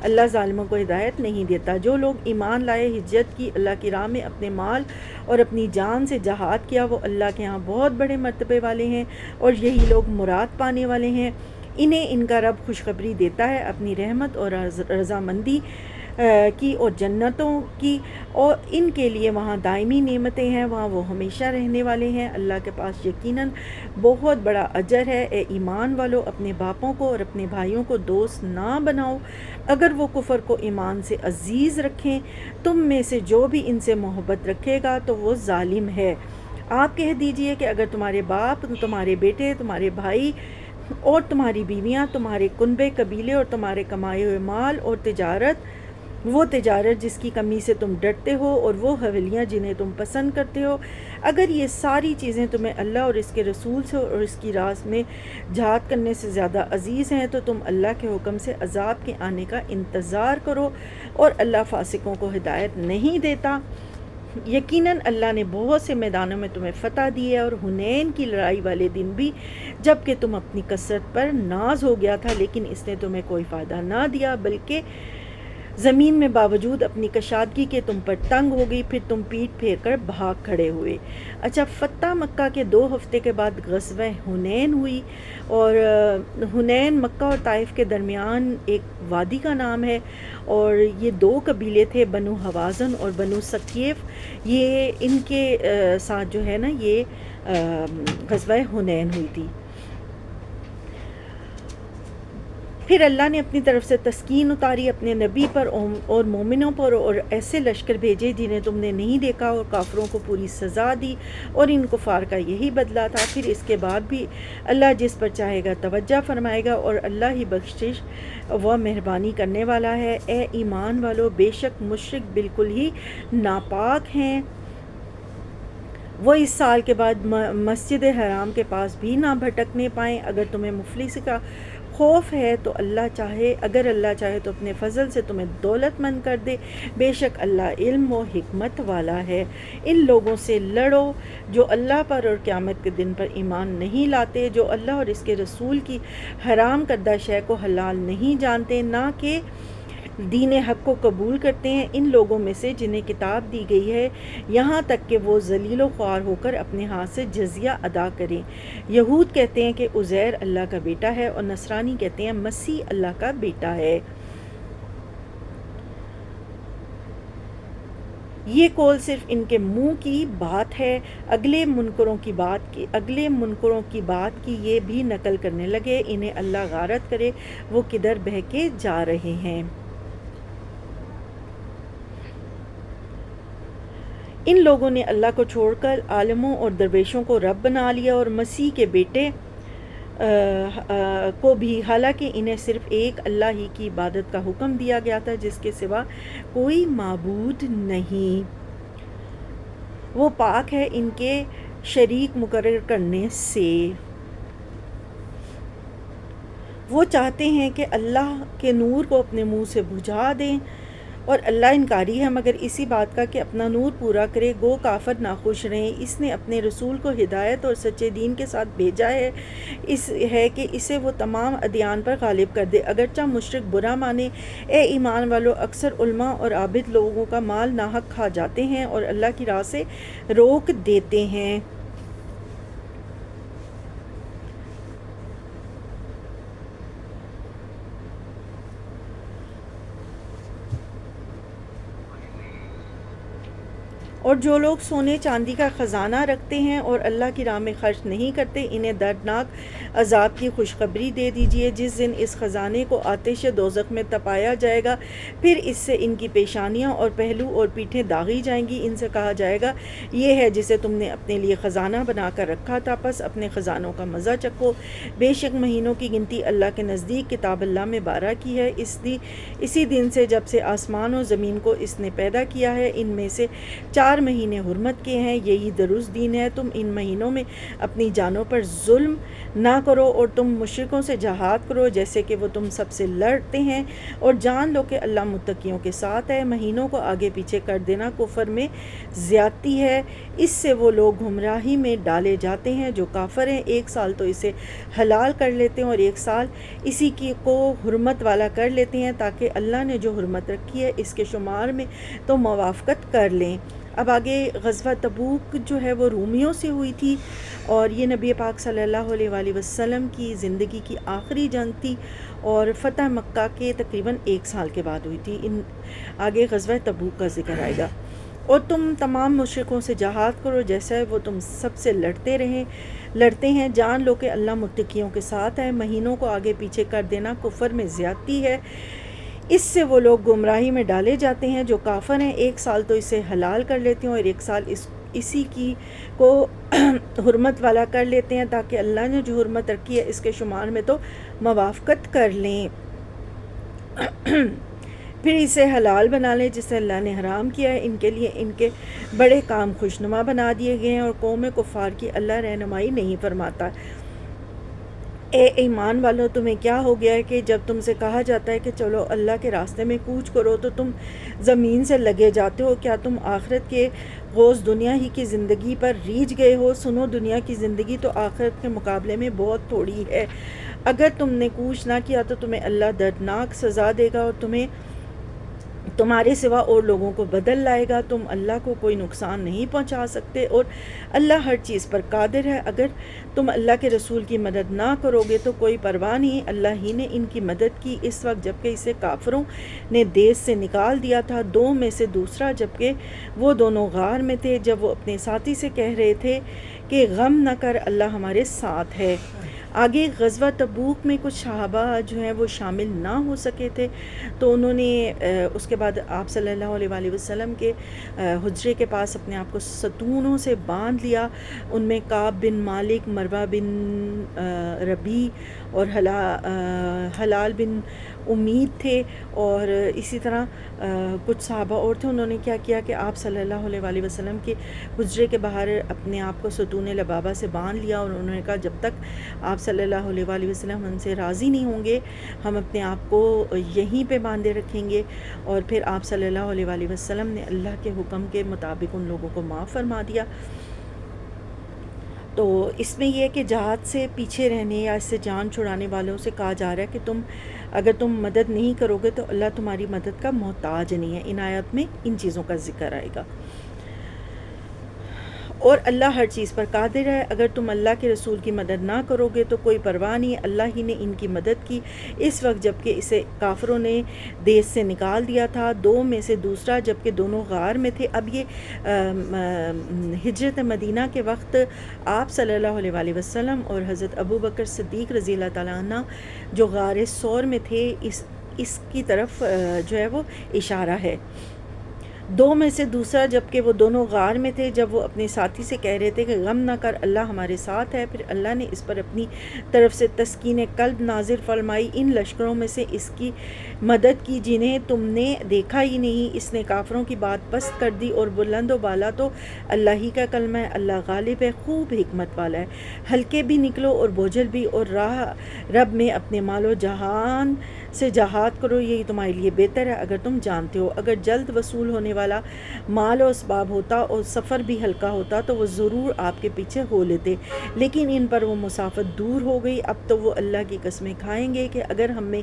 اللہ ظالموں کو ہدایت نہیں دیتا۔ جو لوگ ایمان لائے، ہجرت کی، اللہ کی راہ میں اپنے مال اور اپنی جان سے جہاد کیا، وہ اللہ کے ہاں بہت بڑے مرتبے والے ہیں، اور یہی لوگ مراد پانے والے ہیں۔ انہیں ان کا رب خوشخبری دیتا ہے اپنی رحمت اور رضامندی کی اور جنتوں کی، اور ان کے لیے وہاں دائمی نعمتیں ہیں، وہاں وہ ہمیشہ رہنے والے ہیں۔ اللہ کے پاس یقیناً بہت بڑا اجر ہے۔ اے ایمان والو، اپنے باپوں کو اور اپنے بھائیوں کو دوست نہ بناؤ اگر وہ کفر کو ایمان سے عزیز رکھیں۔ تم میں سے جو بھی ان سے محبت رکھے گا تو وہ ظالم ہے۔ آپ کہہ دیجئے کہ اگر تمہارے باپ، تمہارے بیٹے، تمہارے بھائی اور تمہاری بیویاں، تمہارے کنبے، قبیلے اور تمہارے کمائے ہوئے مال اور وہ تجارت جس کی کمی سے تم ڈرتے ہو اور وہ حویلیاں جنہیں تم پسند کرتے ہو، اگر یہ ساری چیزیں تمہیں اللہ اور اس کے رسول سے اور اس کی راہ میں جہاد کرنے سے زیادہ عزیز ہیں تو تم اللہ کے حکم سے عذاب کے آنے کا انتظار کرو، اور اللہ فاسقوں کو ہدایت نہیں دیتا۔ یقیناً اللہ نے بہت سے میدانوں میں تمہیں فتح دی ہے، اور حنین کی لڑائی والے دن بھی جب کہ تم اپنی کثرت پر ناز ہو گیا تھا، لیکن اس نے تمہیں کوئی فائدہ نہ دیا، بلکہ زمین میں باوجود اپنی کشادگی کے تم پر تنگ ہو گئی، پھر تم پیٹ پھیر کر بھاگ کھڑے ہوئے۔ اچھا، فتح مکہ کے 2 ہفتے کے بعد غزوہ حنین ہوئی، اور حنین مکہ اور طائف کے درمیان ایک وادی کا نام ہے، اور یہ 2 قبیلے تھے، بنو حوازن اور بنو ثقیف۔ یہ ان کے ساتھ جو ہے نا یہ غزوہ حنین ہوئی تھی۔ پھر اللہ نے اپنی طرف سے تسکین اتاری اپنے نبی پر اور مومنوں پر، اور ایسے لشکر بھیجے جنہیں تم نے نہیں دیکھا، اور کافروں کو پوری سزا دی، اور ان کفار کا یہی بدلہ تھا۔ پھر اس کے بعد بھی اللہ جس پر چاہے گا توجہ فرمائے گا، اور اللہ ہی بخشش و مہربانی کرنے والا ہے۔ اے ایمان والو، بے شک مشرک بالکل ہی ناپاک ہیں، وہ اس سال کے بعد مسجد حرام کے پاس بھی نہ بھٹکنے پائیں۔ اگر تمہیں مفلسی کا خوف ہے تو اگر اللہ چاہے تو اپنے فضل سے تمہیں دولت مند کر دے، بے شک اللہ علم و حکمت والا ہے۔ ان لوگوں سے لڑو جو اللہ پر اور قیامت کے دن پر ایمان نہیں لاتے، جو اللہ اور اس کے رسول کی حرام کردہ شے کو حلال نہیں جانتے، نہ کہ دین حق کو قبول کرتے ہیں، ان لوگوں میں سے جنہیں کتاب دی گئی ہے، یہاں تک کہ وہ ذلیل و خوار ہو کر اپنے ہاتھ سے جزیہ ادا کریں۔ یہود کہتے ہیں کہ عزیر اللہ کا بیٹا ہے، اور نصرانی کہتے ہیں مسیح اللہ کا بیٹا ہے۔ یہ قول صرف ان کے منہ کی بات ہے، اگلے منکروں کی بات کی یہ بھی نقل کرنے لگے، انہیں اللہ غارت کرے وہ کدھر بہہ کے جا رہے ہیں۔ ان لوگوں نے اللہ کو چھوڑ کر عالموں اور درویشوں کو رب بنا لیا، اور مسیح کے بیٹے کو بھی، حالانکہ انہیں صرف ایک اللہ ہی کی عبادت کا حکم دیا گیا تھا جس کے سوا کوئی معبود نہیں، وہ پاک ہے ان کے شریک مقرر کرنے سے۔ وہ چاہتے ہیں کہ اللہ کے نور کو اپنے منہ سے بجھا دیں، اور اللہ انکاری ہے مگر اسی بات کا کہ اپنا نور پورا کرے، گو کافر ناخوش رہیں۔ اس نے اپنے رسول کو ہدایت اور سچے دین کے ساتھ بھیجا ہے کہ اسے وہ تمام ادیان پر غالب کر دے، اگرچہ مشرک برا مانے۔ اے ایمان والو، اکثر علماء اور عابد لوگوں کا مال ناحق کھا جاتے ہیں اور اللہ کی راہ سے روک دیتے ہیں۔ اور جو لوگ سونے چاندی کا خزانہ رکھتے ہیں اور اللہ کی راہ میں خرچ نہیں کرتے، انہیں دردناک عذاب کی خوشخبری دے دیجیے۔ جس دن اس خزانے کو آتش دوزخ میں تپایا جائے گا، پھر اس سے ان کی پیشانیاں اور پہلو اور پیٹھیں داغی جائیں گی۔ ان سے کہا جائے گا، یہ ہے جسے تم نے اپنے لیے خزانہ بنا کر رکھا تھا، پس اپنے خزانوں کا مزہ چکھو۔ بے شک مہینوں کی گنتی اللہ کے نزدیک کتاب اللہ میں 12 کی ہے، اسی دن سے جب سے آسمان و زمین کو اس نے پیدا کیا ہے۔ ان میں سے 4 مہینے حرمت کے ہیں، یہی درست دین ہے۔ تم ان مہینوں میں اپنی جانوں پر ظلم نہ کرو، اور تم مشرکوں سے جہاد کرو جیسے کہ وہ تم سب سے لڑتے ہیں، اور جان لو کہ اللہ متقیوں کے ساتھ ہے۔ مہینوں کو آگے پیچھے کر دینا کفر میں زیادتی ہے، اس سے وہ لوگ گمراہی میں ڈالے جاتے ہیں جو کافر ہیں۔ 1 سال تو اسے حلال کر لیتے ہیں اور 1 سال اسی کو حرمت والا کر لیتے ہیں، تاکہ اللہ نے جو حرمت رکھی ہے اس کے شمار میں تو موافقت کر لیں۔ اب آگے غزوہ تبوک جو ہے وہ رومیوں سے ہوئی تھی، اور یہ نبی پاک صلی اللہ علیہ وآلہ وسلم کی زندگی کی آخری جنگ تھی، اور فتح مکہ کے تقریباً 1 سال کے بعد ہوئی تھی۔ آگے غزوہ تبوک کا ذکر آئے گا۔ اور تم تمام مشرکوں سے جہاد کرو جیسا وہ تم سب سے لڑتے ہیں، جان لو کہ اللہ متقیوں کے ساتھ ہے۔ مہینوں کو آگے پیچھے کر دینا کفر میں زیادتی ہے، اس سے وہ لوگ گمراہی میں ڈالے جاتے ہیں جو کافر ہیں۔ 1 سال تو اسے حلال کر لیتے ہیں اور 1 سال اسی کو حرمت والا کر لیتے ہیں، تاکہ اللہ نے جو حرمت رکھی ہے اس کے شمار میں تو موافقت کر لیں، پھر اسے حلال بنا لیں جسے اللہ نے حرام کیا ہے۔ ان کے لیے ان کے بڑے کام خوشنما بنا دیے گئے ہیں، اور قوم کفار کی اللہ رہنمائی نہیں فرماتا۔ اے ایمان والو، تمہیں کیا ہو گیا ہے کہ جب تم سے کہا جاتا ہے کہ چلو اللہ کے راستے میں کوچ کرو تو تم زمین سے لگے جاتے ہو؟ کیا تم آخرت کے غوث دنیا ہی کی زندگی پر ریجھ گئے ہو؟ سنو، دنیا کی زندگی تو آخرت کے مقابلے میں بہت تھوڑی ہے۔ اگر تم نے کوچ نہ کیا تو تمہیں اللہ دردناک سزا دے گا، اور تمہیں تمہارے سوا اور لوگوں کو بدل لائے گا، تم اللہ کو کوئی نقصان نہیں پہنچا سکتے، اور اللہ ہر چیز پر قادر ہے۔ اگر تم اللہ کے رسول کی مدد نہ کرو گے تو کوئی پرواہ نہیں، اللہ ہی نے ان کی مدد کی اس وقت جبکہ اسے کافروں نے دیس سے نکال دیا تھا، دو میں سے دوسرا جبکہ وہ دونوں غار میں تھے، جب وہ اپنے ساتھی سے کہہ رہے تھے کہ غم نہ کر، اللہ ہمارے ساتھ ہے۔ آگے غزوہ تبوک میں کچھ صحابہ جو ہیں وہ شامل نہ ہو سکے تھے، تو انہوں نے اس کے بعد آپ صلی اللہ علیہ وآلہ وسلم کے حجرے کے پاس اپنے آپ کو ستونوں سے باندھ لیا۔ ان میں کعب بن مالک، مروہ بن ربیع اور حلال بن امید تھے، اور اسی طرح کچھ صحابہ اور تھے۔ انہوں نے کیا کیا کہ آپ صلی اللہ علیہ وآلہ وسلم کے حجرے کے باہر اپنے آپ کو ستون لبابہ سے باندھ لیا، اور انہوں نے کہا جب تک آپ صلی اللہ علیہ وآلہ وسلم ہم سے راضی نہیں ہوں گے ہم اپنے آپ کو یہیں پہ باندھے رکھیں گے۔ اور پھر آپ صلی اللہ علیہ وآلہ وسلم نے اللہ کے حکم کے مطابق ان لوگوں کو معاف فرما دیا۔ تو اس میں یہ کہ جہاد سے پیچھے رہنے یا اس سے جان چھڑانے والوں سے کہا جا رہا ہے کہ اگر تم مدد نہیں کرو گے تو اللہ تمہاری مدد کا محتاج نہیں ہے۔ ان آیات میں ان چیزوں کا ذکر آئے گا، اور اللہ ہر چیز پر قادر ہے۔ اگر تم اللہ کے رسول کی مدد نہ کرو گے تو کوئی پرواہ نہیں، اللہ ہی نے ان کی مدد کی اس وقت جبکہ اسے کافروں نے دیس سے نکال دیا تھا، دو میں سے دوسرا جبکہ دونوں غار میں تھے۔ اب یہ ہجرت مدینہ کے وقت آپ صلی اللہ علیہ وآلہ وسلم اور حضرت ابو بکر صدیق رضی اللہ تعالیٰ عنہ جو غار ثور میں تھے، اس کی طرف جو ہے وہ اشارہ ہے۔ دو میں سے دوسرا جبکہ وہ دونوں غار میں تھے، جب وہ اپنے ساتھی سے کہہ رہے تھے کہ غم نہ کر، اللہ ہمارے ساتھ ہے۔ پھر اللہ نے اس پر اپنی طرف سے تسکین قلب نازل فرمائی، ان لشکروں میں سے اس کی مدد کی جنہیں تم نے دیکھا ہی نہیں، اس نے کافروں کی بات پست کر دی، اور بلند و بالا تو اللہ ہی کا کلمہ ہے، اللہ غالب ہے، خوب حکمت والا ہے۔ ہلکے بھی نکلو اور بوجھل بھی، اور راہ رب میں اپنے مال و جہان سے جہاد کرو، یہی تمہارے لیے بہتر ہے اگر تم جانتے ہو۔ اگر جلد وصول ہونے والا مال و اسباب ہوتا اور سفر بھی ہلکا ہوتا تو وہ ضرور آپ کے پیچھے ہو لیتے، لیکن ان پر وہ مسافت دور ہو گئی۔ اب تو وہ اللہ کی قسمیں کھائیں گے کہ اگر ہم میں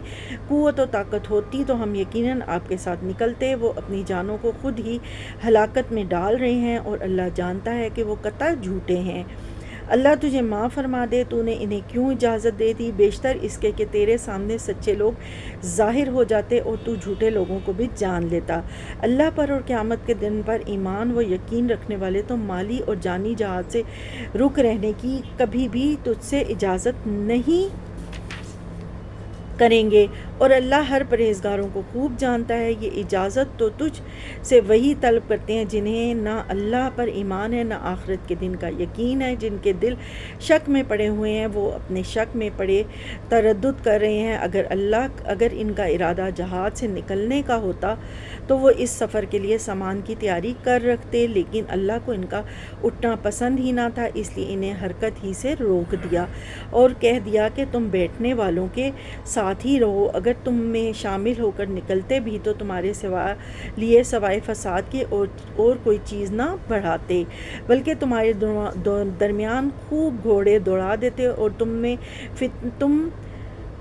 قوت و طاقت ہوتی تو ہم یقیناً آپ کے ساتھ نکلتے۔ وہ اپنی جانوں کو خود ہی ہلاکت میں ڈال رہے ہیں، اور اللہ جانتا ہے کہ وہ قطع جھوٹے ہیں۔ اللہ تجھے معاف فرما دے، تو نے انہیں کیوں اجازت دے دی؟ بیشتر اس کے کہ تیرے سامنے سچے لوگ ظاہر ہو جاتے اور تو جھوٹے لوگوں کو بھی جان لیتا۔ اللہ پر اور قیامت کے دن پر ایمان و یقین رکھنے والے تو مالی اور جانی جہاد سے رک رہنے کی کبھی بھی تجھ سے اجازت نہیں کریں گے، اور اللہ ہر پرہیزگاروں کو خوب جانتا ہے۔ یہ اجازت تو تجھ سے وہی طلب کرتے ہیں جنہیں نہ اللہ پر ایمان ہے، نہ آخرت کے دن کا یقین ہے، جن کے دل شک میں پڑے ہوئے ہیں، وہ اپنے شک میں پڑے تردد کر رہے ہیں۔ اگر ان کا ارادہ جہاد سے نکلنے کا ہوتا تو وہ اس سفر کے لیے سامان کی تیاری کر رکھتے، لیکن اللہ کو ان کا اٹھنا پسند ہی نہ تھا، اس لیے انہیں حرکت ہی سے روک دیا اور کہہ دیا کہ تم بیٹھنے والوں کے ساتھ ہی رہو۔ اگر تم میں شامل ہو کر نکلتے بھی تو تمہارے لیے سوائے فساد کے اور کوئی چیز نہ بڑھاتے، بلکہ تمہارے درمیان خوب گھوڑے دوڑا دیتے اور تم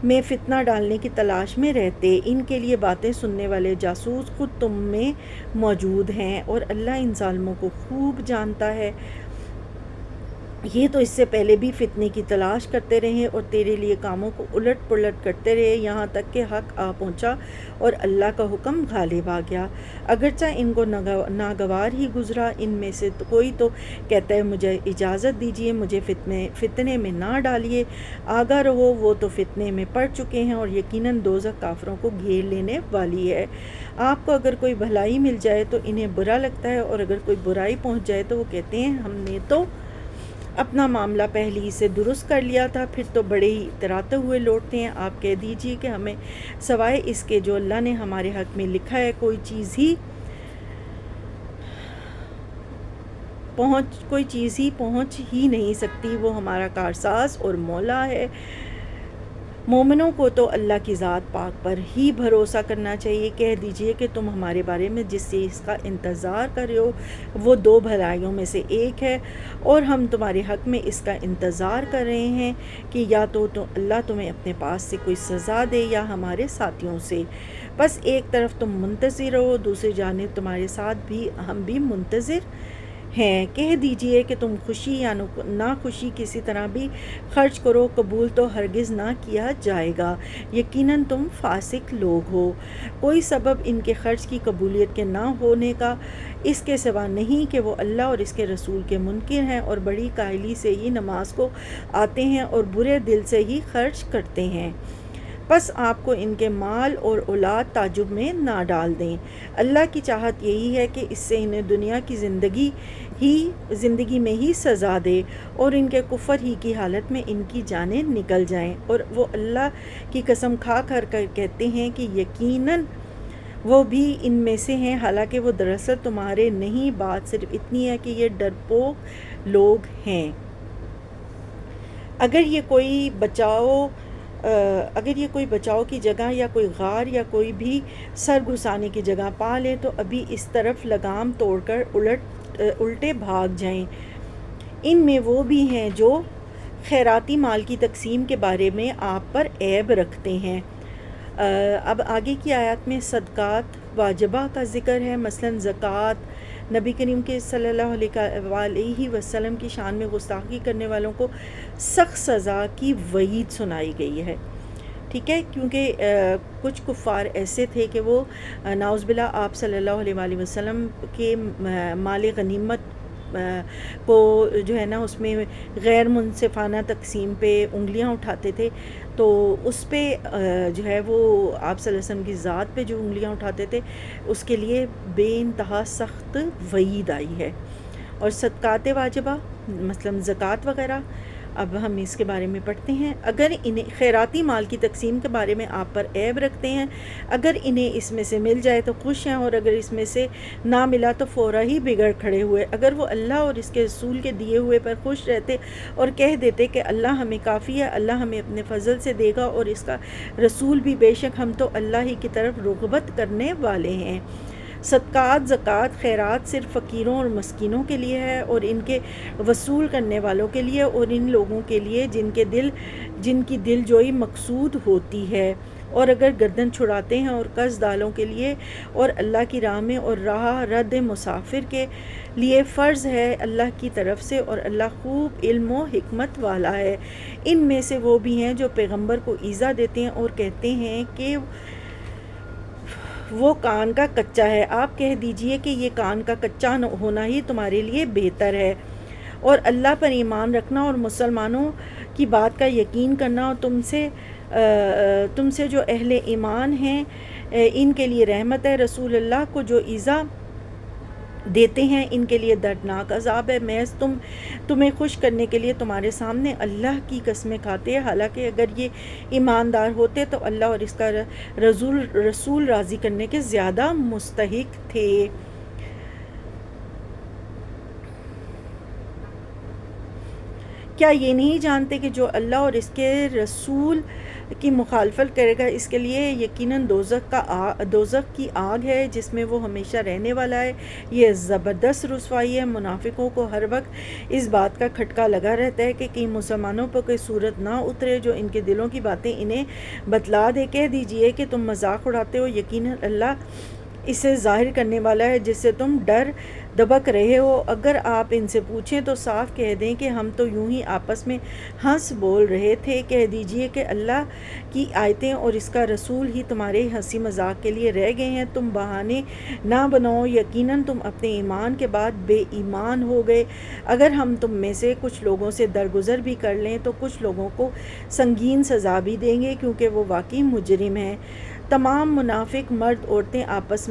میں فتنہ ڈالنے کی تلاش میں رہتے۔ ان کے لیے باتیں سننے والے جاسوس خود تم میں موجود ہیں، اور اللہ ان ظالموں کو خوب جانتا ہے۔ یہ تو اس سے پہلے بھی فتنے کی تلاش کرتے رہے اور تیرے لیے کاموں کو الٹ پلٹ کرتے رہے، یہاں تک کہ حق آ پہنچا اور اللہ کا حکم غالب آ گیا۔ اگرچہ ان کو ناگوار ہی گزرا، ان میں سے کوئی تو کہتا ہے مجھے اجازت دیجیے، مجھے فتنے میں نہ ڈالیے، آگاہ رہو، وہ تو فتنے میں پڑ چکے ہیں اور یقیناً دوزخ کافروں کو گھیر لینے والی ہے۔ آپ کو اگر کوئی بھلائی مل جائے تو انہیں برا لگتا ہے، اور اگر کوئی برائی پہنچ جائے تو وہ کہتے ہیں ہم نے تو اپنا معاملہ پہلے ہی سے درست کر لیا تھا، پھر تو بڑے ہی اتراتے ہوئے لوٹتے ہیں۔ آپ کہہ دیجیے کہ ہمیں سوائے اس کے جو اللہ نے ہمارے حق میں لکھا ہے کوئی چیز ہی پہنچ ہی نہیں سکتی، وہ ہمارا کارساز اور مولا ہے۔ مومنوں کو تو اللہ کی ذات پاک پر ہی بھروسہ کرنا چاہیے۔ کہہ دیجئے کہ تم ہمارے بارے میں جس چیز کا انتظار کر رہے ہو وہ دو بھلائیوں میں سے ایک ہے، اور ہم تمہارے حق میں اس کا انتظار کر رہے ہیں کہ یا تو اللہ تمہیں اپنے پاس سے کوئی سزا دے یا ہمارے ساتھیوں سے۔ بس ایک طرف تم منتظر ہو، دوسری جانب تمہارے ساتھ بھی ہم بھی منتظر ہیں۔ کہہ دیجئے کہ تم خوشی یا ناخوشی کسی طرح بھی خرچ کرو، قبول تو ہرگز نہ کیا جائے گا، یقیناً تم فاسق لوگ ہو۔ کوئی سبب ان کے خرچ کی قبولیت کے نہ ہونے کا اس کے سوا نہیں کہ وہ اللہ اور اس کے رسول کے منکر ہیں، اور بڑی کاہلی سے ہی نماز کو آتے ہیں اور برے دل سے ہی خرچ کرتے ہیں۔ بس آپ کو ان کے مال اور اولاد تعجب میں نہ ڈال دیں۔ اللہ کی چاہت یہی ہے کہ اس سے انہیں دنیا کی زندگی میں ہی سزا دے، اور ان کے کفر ہی کی حالت میں ان کی جانیں نکل جائیں، اور وہ اللہ کی قسم کھا کر کہتے ہیں کہ یقیناً وہ بھی ان میں سے ہیں، حالانکہ وہ دراصل تمہارے نہیں۔ بات صرف اتنی ہے کہ یہ ڈرپوک لوگ ہیں۔ اگر یہ کوئی بچاؤ کی جگہ یا کوئی غار یا کوئی بھی سر گھسانے کی جگہ پا لے تو ابھی اس طرف لگام توڑ کر الٹے بھاگ جائیں۔ ان میں وہ بھی ہیں جو خیراتی مال کی تقسیم کے بارے میں آپ پر عیب رکھتے ہیں۔ اب آگے کی آیات میں صدقات واجبہ کا ذکر ہے، مثلا زکوٰۃ۔ نبی کریم کے صلی اللہ علیہ وسلم کی شان میں گستاخی کرنے والوں کو سخت سزا کی وعید سنائی گئی ہے، ٹھیک ہے، کیونکہ کچھ کفار ایسے تھے کہ وہ نعوذ باللہ آپ صلی اللہ علیہ وسلم کے مال غنیمت کو جو ہے نا اس میں غیر منصفانہ تقسیم پہ انگلیاں اٹھاتے تھے، تو اس پہ جو ہے وہ آپ صلی اللہ علیہ وسلم کی ذات پہ جو انگلیاں اٹھاتے تھے اس کے لیے بے انتہا سخت وعید آئی ہے۔ اور صدقات واجبہ مثلا زکوٰۃ وغیرہ، اب ہم اس کے بارے میں پڑھتے ہیں۔ اگر انہیں خیراتی مال کی تقسیم کے بارے میں آپ پر عیب رکھتے ہیں، اگر انہیں اس میں سے مل جائے تو خوش ہیں، اور اگر اس میں سے نہ ملا تو فوراً ہی بگڑ کھڑے ہوئے۔ اگر وہ اللہ اور اس کے رسول کے دیے ہوئے پر خوش رہتے اور کہہ دیتے کہ اللہ ہمیں کافی ہے، اللہ ہمیں اپنے فضل سے دے گا، اور اس کا رسول بھی، بے شک ہم تو اللہ ہی کی طرف رغبت کرنے والے ہیں۔ صدقات، زکوٰۃ، خیرات صرف فقیروں اور مسکینوں کے لیے ہے، اور ان کے وصول کرنے والوں کے لیے، اور ان لوگوں کے لیے جن کی دل جوئی مقصود ہوتی ہے، اور اگر گردن چھڑاتے ہیں، اور قرض داروں کے لیے، اور اللہ کی راہ میں، اور راہ رد مسافر کے لیے فرض ہے اللہ کی طرف سے، اور اللہ خوب علم و حکمت والا ہے۔ ان میں سے وہ بھی ہیں جو پیغمبر کو ایذا دیتے ہیں اور کہتے ہیں کہ وہ کان کا کچا ہے۔ آپ کہہ دیجئے کہ یہ کان کا کچا ہونا ہی تمہارے لیے بہتر ہے، اور اللہ پر ایمان رکھنا اور مسلمانوں کی بات کا یقین کرنا، اور تم سے جو اہل ایمان ہیں ان کے لیے رحمت ہے۔ رسول اللہ کو جو ایذا دیتے ہیں ان کے لیے دردناک عذاب ہے۔ محض تمہیں خوش کرنے کے لیے تمہارے سامنے اللہ کی قسمیں کھاتے ہیں، حالانکہ اگر یہ ایماندار ہوتے تو اللہ اور اس کا رسول راضی کرنے کے زیادہ مستحق تھے۔ کیا یہ نہیں جانتے کہ جو اللہ اور اس کے رسول کی مخالفت کرے گا اس کے لیے یقیناً دوزخ کی آگ ہے جس میں وہ ہمیشہ رہنے والا ہے۔ یہ زبردست رسوائی ہے۔ منافقوں کو ہر وقت اس بات کا کھٹکا لگا رہتا ہے کہ کہیں مسلمانوں پر کوئی صورت نہ اترے جو ان کے دلوں کی باتیں انہیں بتلا دے۔ کہہ دیجئے کہ تم مذاق اڑاتے ہو، یقیناً اللہ اسے ظاہر کرنے والا ہے جس سے تم ڈر دبک رہے ہو۔ اگر آپ ان سے پوچھیں تو صاف کہہ دیں کہ ہم تو یوں ہی آپس میں ہنس بول رہے تھے۔ کہہ دیجئے کہ اللہ کی آیتیں اور اس کا رسول ہی تمہارے ہنسی مذاق کے لیے رہ گئے ہیں۔ تم بہانے نہ بناؤ، یقیناً تم اپنے ایمان کے بعد بے ایمان ہو گئے۔ اگر ہم تم میں سے کچھ لوگوں سے درگزر بھی کر لیں تو کچھ لوگوں کو سنگین سزا بھی دیں گے کیونکہ وہ واقعی مجرم ہیں۔ تمام منافق مرد عورتیں آپس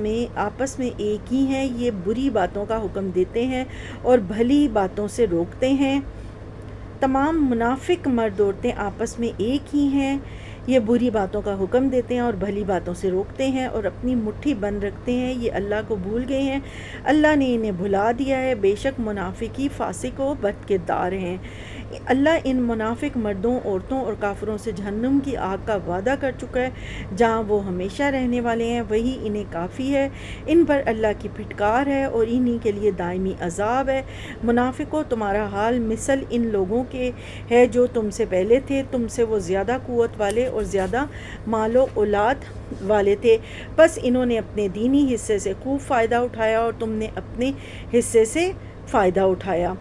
میں ایک ہی ہیں، یہ بری باتوں کا حکم دیتے ہیں اور بھلی باتوں سے روکتے ہیں۔ تمام منافق مرد عورتیں آپس میں ایک ہی ہیں، یہ بری باتوں کا حکم دیتے ہیں اور بھلی باتوں سے روکتے ہیں، اور اپنی مٹھی بند رکھتے ہیں۔ یہ اللہ کو بھول گئے ہیں، اللہ نے انہیں بھلا دیا ہے۔ بے شک منافق ہی فاسق و بد کردار ہیں۔ اللہ ان منافق مردوں، عورتوں اور کافروں سے جہنم کی آگ کا وعدہ کر چکا ہے جہاں وہ ہمیشہ رہنے والے ہیں، وہی انہیں کافی ہے۔ ان پر اللہ کی پھٹکار ہے اور انہی کے لیے دائمی عذاب ہے۔ منافقوں، تمہارا حال مثل ان لوگوں کے ہے جو تم سے پہلے تھے، تم سے وہ زیادہ قوت والے اور زیادہ مال و اولاد والے تھے، بس انہوں نے اپنے دینی حصے سے خوب فائدہ اٹھایا اور تم نے اپنے حصے سے فائدہ اٹھایا۔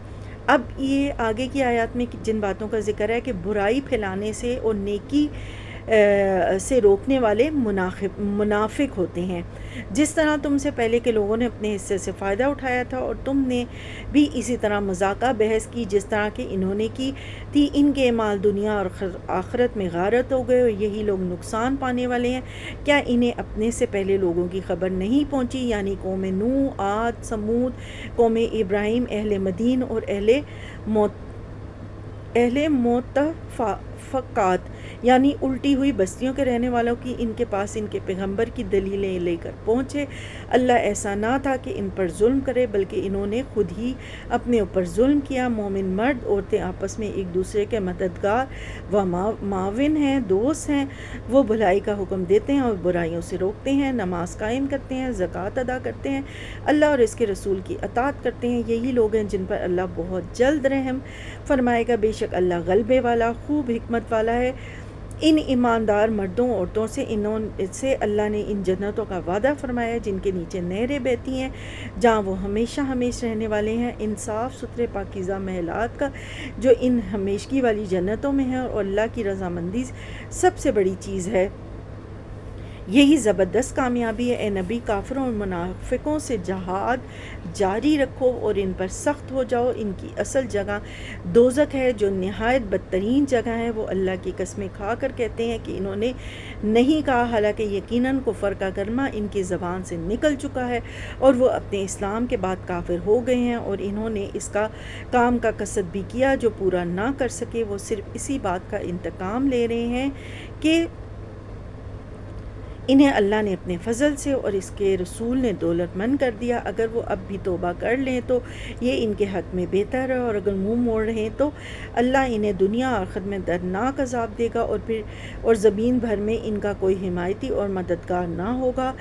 اب یہ آگے کی آیات میں جن باتوں کا ذکر ہے کہ برائی پھیلانے سے اور نیکی سے روکنے والے منافق ہوتے ہیں، جس طرح تم سے پہلے کے لوگوں نے اپنے حصے سے فائدہ اٹھایا تھا اور تم نے بھی اسی طرح مذاقہ بحث کی جس طرح کہ انہوں نے کی تھی۔ ان کے مال دنیا اور آخرت میں غارت ہو گئے اور یہی لوگ نقصان پانے والے ہیں۔ کیا انہیں اپنے سے پہلے لوگوں کی خبر نہیں پہنچی، یعنی قوم نوح، عاد، سمود، قوم ابراہیم، اہل مدین اور اہل مؤتفقات یعنی الٹی ہوئی بستیوں کے رہنے والوں کی ان کے پاس ان کے پیغمبر کی دلیلیں لے کر پہنچے۔ اللہ ایسا نہ تھا کہ ان پر ظلم کرے، بلکہ انہوں نے خود ہی اپنے اوپر ظلم کیا۔ مومن مرد عورتیں آپس میں ایک دوسرے کے مددگار و معاون ہیں، دوست ہیں۔ وہ بھلائی کا حکم دیتے ہیں اور برائیوں سے روکتے ہیں، نماز قائم کرتے ہیں، زکوٰۃ ادا کرتے ہیں، اللہ اور اس کے رسول کی اطاعت کرتے ہیں۔ یہی لوگ ہیں جن پر اللہ بہت جلد رحم فرمائے گا، بے شک اللہ غلبے والا خوب حکمت والا ہے۔ ان ایماندار مردوں عورتوں سے اللہ نے ان جنتوں کا وعدہ فرمایا ہے جن کے نیچے نہریں بہتی ہیں، جہاں وہ ہمیشہ ہمیشہ رہنے والے ہیں، ان صاف ستھرے پاکیزہ محلات کا جو ان ہمیشگی والی جنتوں میں ہیں، اور اللہ کی رضامندی سب سے بڑی چیز ہے۔ یہی زبردست کامیابی ہے۔ اے نبی، کافروں اور منافقوں سے جہاد جاری رکھو اور ان پر سخت ہو جاؤ۔ ان کی اصل جگہ دوزخ ہے جو نہایت بدترین جگہ ہے۔ وہ اللہ کی قسمیں کھا کر کہتے ہیں کہ انہوں نے نہیں کہا، حالانکہ یقیناً کفر کا کلمہ ان کی زبان سے نکل چکا ہے اور وہ اپنے اسلام کے بعد کافر ہو گئے ہیں، اور انہوں نے اس کام کا قصد بھی کیا جو پورا نہ کر سکے۔ وہ صرف اسی بات کا انتقام لے رہے ہیں کہ انہیں اللہ نے اپنے فضل سے اور اس کے رسول نے دولت مند کر دیا۔ اگر وہ اب بھی توبہ کر لیں تو یہ ان کے حق میں بہتر ہے، اور اگر منہ موڑ رہے ہیں تو اللہ انہیں دنیا اور آخرت میں دردناک عذاب دے گا، اور زمین بھر میں ان کا کوئی حمایتی اور مددگار نہ ہوگا۔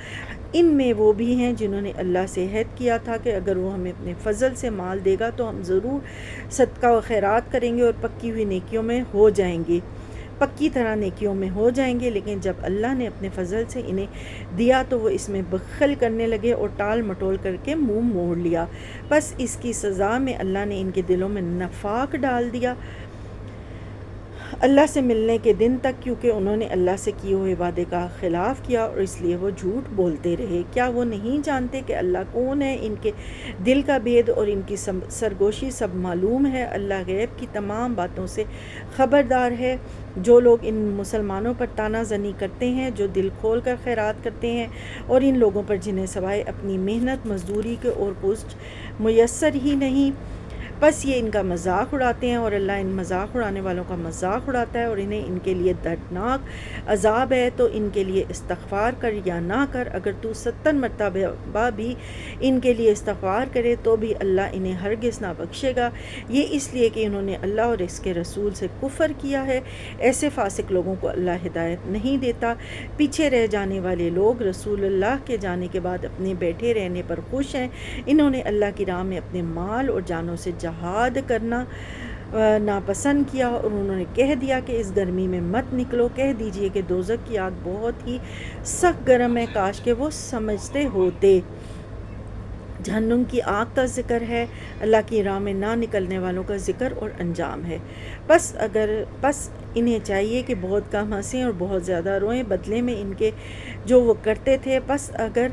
ان میں وہ بھی ہیں جنہوں نے اللہ سے عہد کیا تھا کہ اگر وہ ہمیں اپنے فضل سے مال دے گا تو ہم ضرور صدقہ و خیرات کریں گے اور پکی ہوئی نیکیوں میں ہو جائیں گے، پکی طرح نیکیوں میں ہو جائیں گے۔ لیکن جب اللہ نے اپنے فضل سے انہیں دیا تو وہ اس میں بخل کرنے لگے اور ٹال مٹول کر کے منہ موڑ لیا۔ بس اس کی سزا میں اللہ نے ان کے دلوں میں نفاق ڈال دیا اللہ سے ملنے کے دن تک، کیونکہ انہوں نے اللہ سے کیے ہوئے وعدے کا خلاف کیا اور اس لیے وہ جھوٹ بولتے رہے۔ کیا وہ نہیں جانتے کہ اللہ کون ہے؟ ان کے دل کا بھید اور ان کی سرگوشی سب معلوم ہے۔ اللہ غیب کی تمام باتوں سے خبردار ہے۔ جو لوگ ان مسلمانوں پر طعنہ زنی کرتے ہیں جو دل کھول کر خیرات کرتے ہیں، اور ان لوگوں پر جنہیں سوائے اپنی محنت مزدوری کے اور کچھ میسر ہی نہیں، بس یہ ان کا مذاق اڑاتے ہیں، اور اللہ ان مذاق اڑانے والوں کا مذاق اڑاتا ہے، اور انہیں ان کے لیے دردناک عذاب ہے۔ تو ان کے لیے استغفار کر یا نہ کر، اگر تو 70 مرتبہ بھی ان کے لیے استغفار کرے تو بھی اللہ انہیں ہرگز نہ بخشے گا، یہ اس لیے کہ انہوں نے اللہ اور اس کے رسول سے کفر کیا ہے۔ ایسے فاسق لوگوں کو اللہ ہدایت نہیں دیتا۔ پیچھے رہ جانے والے لوگ رسول اللہ کے جانے کے بعد اپنے بیٹھے رہنے پر خوش ہیں۔ انہوں نے اللہ کی راہ میں اپنے مال اور جانوں سے جہاد کرنا ناپسند کیا، اور انہوں نے کہہ دیا کہ اس گرمی میں مت نکلو۔ کہہ دیجئے کہ دوزخ کی آگ بہت ہی سخت گرم ہے، کاش کہ وہ سمجھتے ہوتے۔ جہنم کی آگ کا ذکر ہے، اللہ کی راہ میں نہ نکلنے والوں کا ذکر اور انجام ہے۔ بس انہیں چاہیے کہ بہت کم ہنسیں اور بہت زیادہ روئیں بدلے میں ان کے جو وہ کرتے تھے۔ بس اگر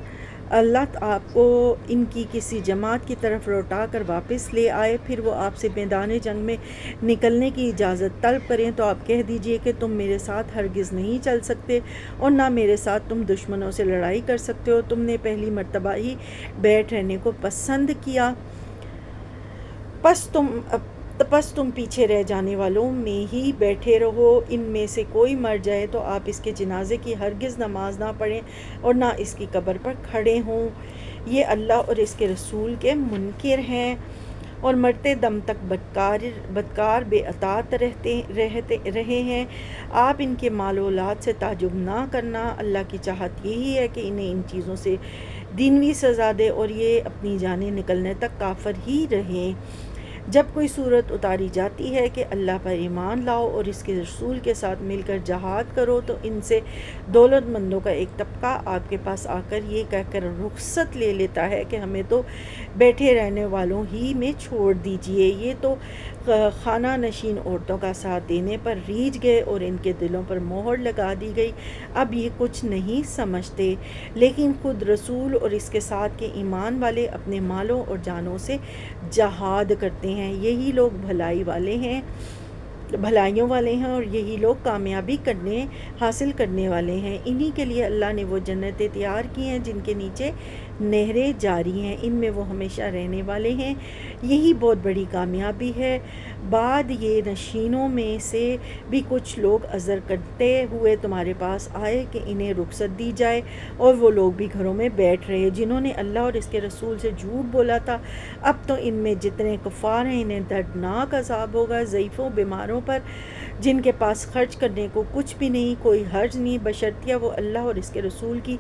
اللہ آپ کو ان کی کسی جماعت کی طرف لوٹا کر واپس لے آئے، پھر وہ آپ سے میدان جنگ میں نکلنے کی اجازت طلب کریں تو آپ کہہ دیجئے کہ تم میرے ساتھ ہرگز نہیں چل سکتے اور نہ میرے ساتھ تم دشمنوں سے لڑائی کر سکتے ہو۔ تم نے پہلی مرتبہ ہی بیٹھ رہنے کو پسند کیا، پس تم پیچھے رہ جانے والوں میں ہی بیٹھے رہو۔ ان میں سے کوئی مر جائے تو آپ اس کے جنازے کی ہرگز نماز نہ پڑھیں اور نہ اس کی قبر پر کھڑے ہوں، یہ اللہ اور اس کے رسول کے منکر ہیں۔ اور مرتے دم تک بدکار بے اطاعت رہے ہیں۔ آپ ان کے مال و اولاد سے تعجب نہ کرنا، اللہ کی چاہت یہی ہے کہ انہیں ان چیزوں سے دینوی سزا دے اور یہ اپنی جانیں نکلنے تک کافر ہی رہیں۔ جب کوئی صورت اتاری جاتی ہے کہ اللہ پر ایمان لاؤ اور اس کے رسول کے ساتھ مل کر جہاد کرو، تو ان سے دولت مندوں کا ایک طبقہ آپ کے پاس آ کر یہ کہہ کر رخصت لے لیتا ہے کہ ہمیں تو بیٹھے رہنے والوں ہی میں چھوڑ دیجئے، یہ تو خانہ نشین عورتوں کا ساتھ دینے پر ریجھ گئے اور ان کے دلوں پر مہر لگا دی گئی، اب یہ کچھ نہیں سمجھتے۔ لیکن خود رسول اور اس کے ساتھ کے ایمان والے اپنے مالوں اور جانوں سے جہاد کرتے ہیں، یہی لوگ بھلائیوں والے ہیں اور یہی لوگ کامیابی حاصل کرنے والے ہیں۔ انہی کے لیے اللہ نے وہ جنتیں تیار کی ہیں جن کے نیچے نہریں جاری ہیں، ان میں وہ ہمیشہ رہنے والے ہیں، یہی بہت بڑی کامیابی ہے۔ بعد یہ نشینوں میں سے بھی کچھ لوگ عذر کرتے ہوئے تمہارے پاس آئے کہ انہیں رخصت دی جائے، اور وہ لوگ بھی گھروں میں بیٹھ رہے جنہوں نے اللہ اور اس کے رسول سے جھوٹ بولا تھا۔ اب تو ان میں جتنے کفار ہیں انہیں دردناک عذاب ہوگا۔ ضعیفوں، بیماروں پر، جن کے پاس خرچ کرنے کو کچھ بھی نہیں، کوئی حرج نہیں، بشرطیہ وہ اللہ اور اس کے رسول کی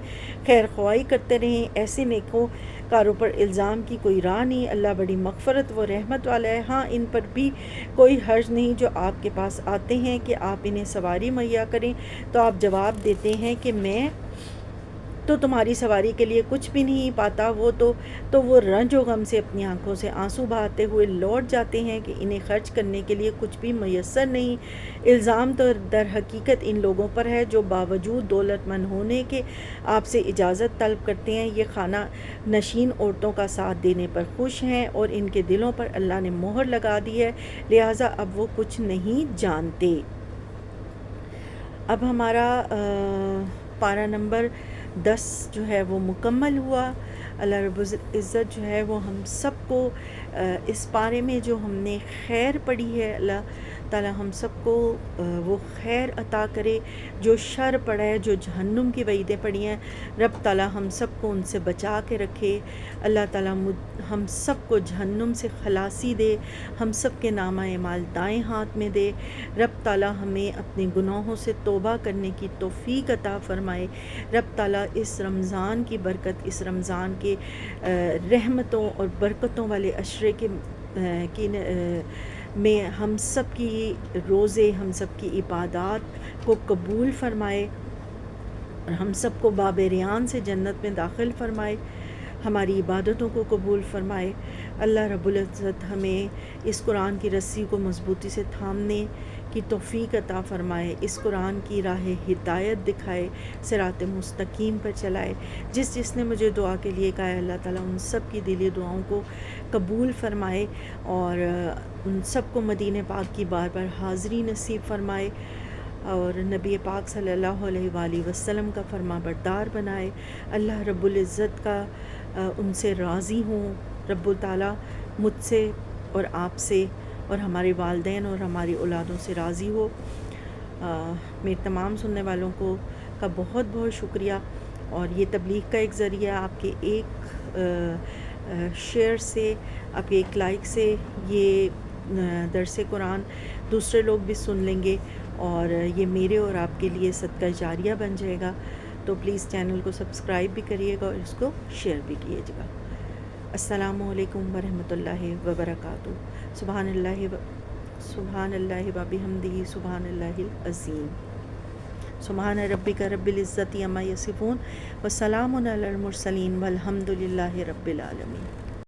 خیر خواہی کرتے رہیں، ایسے نیکوں کاروں پر الزام کی کوئی راہ نہیں۔ اللہ بڑی مغفرت و رحمت والا ہے۔ ہاں، ان پر بھی کوئی حرج نہیں جو آپ کے پاس آتے ہیں کہ آپ انہیں سواری مہیا کریں، تو آپ جواب دیتے ہیں کہ میں تو تمہاری سواری کے لیے کچھ بھی نہیں پاتا، تو وہ رنج و غم سے اپنی آنکھوں سے آنسو بہاتے ہوئے لوٹ جاتے ہیں کہ انہیں خرچ کرنے کے لیے کچھ بھی میسر نہیں۔ الزام تو در حقیقت ان لوگوں پر ہے جو باوجود دولت مند ہونے کے آپ سے اجازت طلب کرتے ہیں، یہ خانہ نشین عورتوں کا ساتھ دینے پر خوش ہیں اور ان کے دلوں پر اللہ نے مہر لگا دی ہے، لہٰذا اب وہ کچھ نہیں جانتے۔ اب ہمارا پارہ نمبر 10 جو ہے وہ مکمل ہوا۔ اللہ رب العزت جو ہے وہ ہم سب کو اس پارے میں جو ہم نے خیر پڑھی ہے، اللہ تعالی ہم سب کو وہ خیر عطا کرے، جو شر پڑا ہے، جو جہنم کی وعیدیں پڑی ہیں، رب تعالی ہم سب کو ان سے بچا کے رکھے۔ اللہ تعالی ہم سب کو جہنم سے خلاصی دے، ہم سب کے نامہ اعمال دائیں ہاتھ میں دے۔ رب تعالی ہمیں اپنے گناہوں سے توبہ کرنے کی توفیق عطا فرمائے۔ رب تعالی اس رمضان کی برکت، اس رمضان کے رحمتوں اور برکتوں والے عشرے میں ہم سب کی روزے، ہم سب کی عبادات کو قبول فرمائے اور ہم سب کو باب ریان سے جنت میں داخل فرمائے، ہماری عبادتوں کو قبول فرمائے۔ اللہ رب العزت ہمیں اس قرآن کی رسی کو مضبوطی سے تھامنے کی توفیق عطا فرمائے، اس قرآن کی راہ ہدایت دکھائے، صراط مستقیم پر چلائے۔ جس نے مجھے دعا کے لیے کہا ہے، اللہ تعالیٰ ان سب کی دلی دعاؤں کو قبول فرمائے اور ان سب کو مدینہ پاک کی بار بار حاضری نصیب فرمائے اور نبی پاک صلی اللہ علیہ وآلہ وسلم کا فرما بردار بنائے۔ اللہ رب العزت کا ان سے راضی ہوں، رب تعالیٰ مجھ سے اور آپ سے اور ہمارے والدین اور ہماری اولادوں سے راضی ہو۔ میرے تمام سننے والوں کا بہت بہت شکریہ، اور یہ تبلیغ کا ایک ذریعہ، آپ کے ایک شیئر سے، آپ کے ایک لائک سے یہ درس قرآن دوسرے لوگ بھی سن لیں گے اور یہ میرے اور آپ کے لیے صدقہ جاریہ بن جائے گا۔ تو پلیز چینل کو سبسکرائب بھی کریے گا اور اس کو شیئر بھی کیجیے گا۔ السلام علیکم ورحمۃ اللہ وبرکاتہ۔ سبحان اللہ وبحمدہ، سبحان اللہ العظیم۔ سبحان ربک رب العزت عما یصفون وسلام علی المرسلین والحمد للہ رب العالمین۔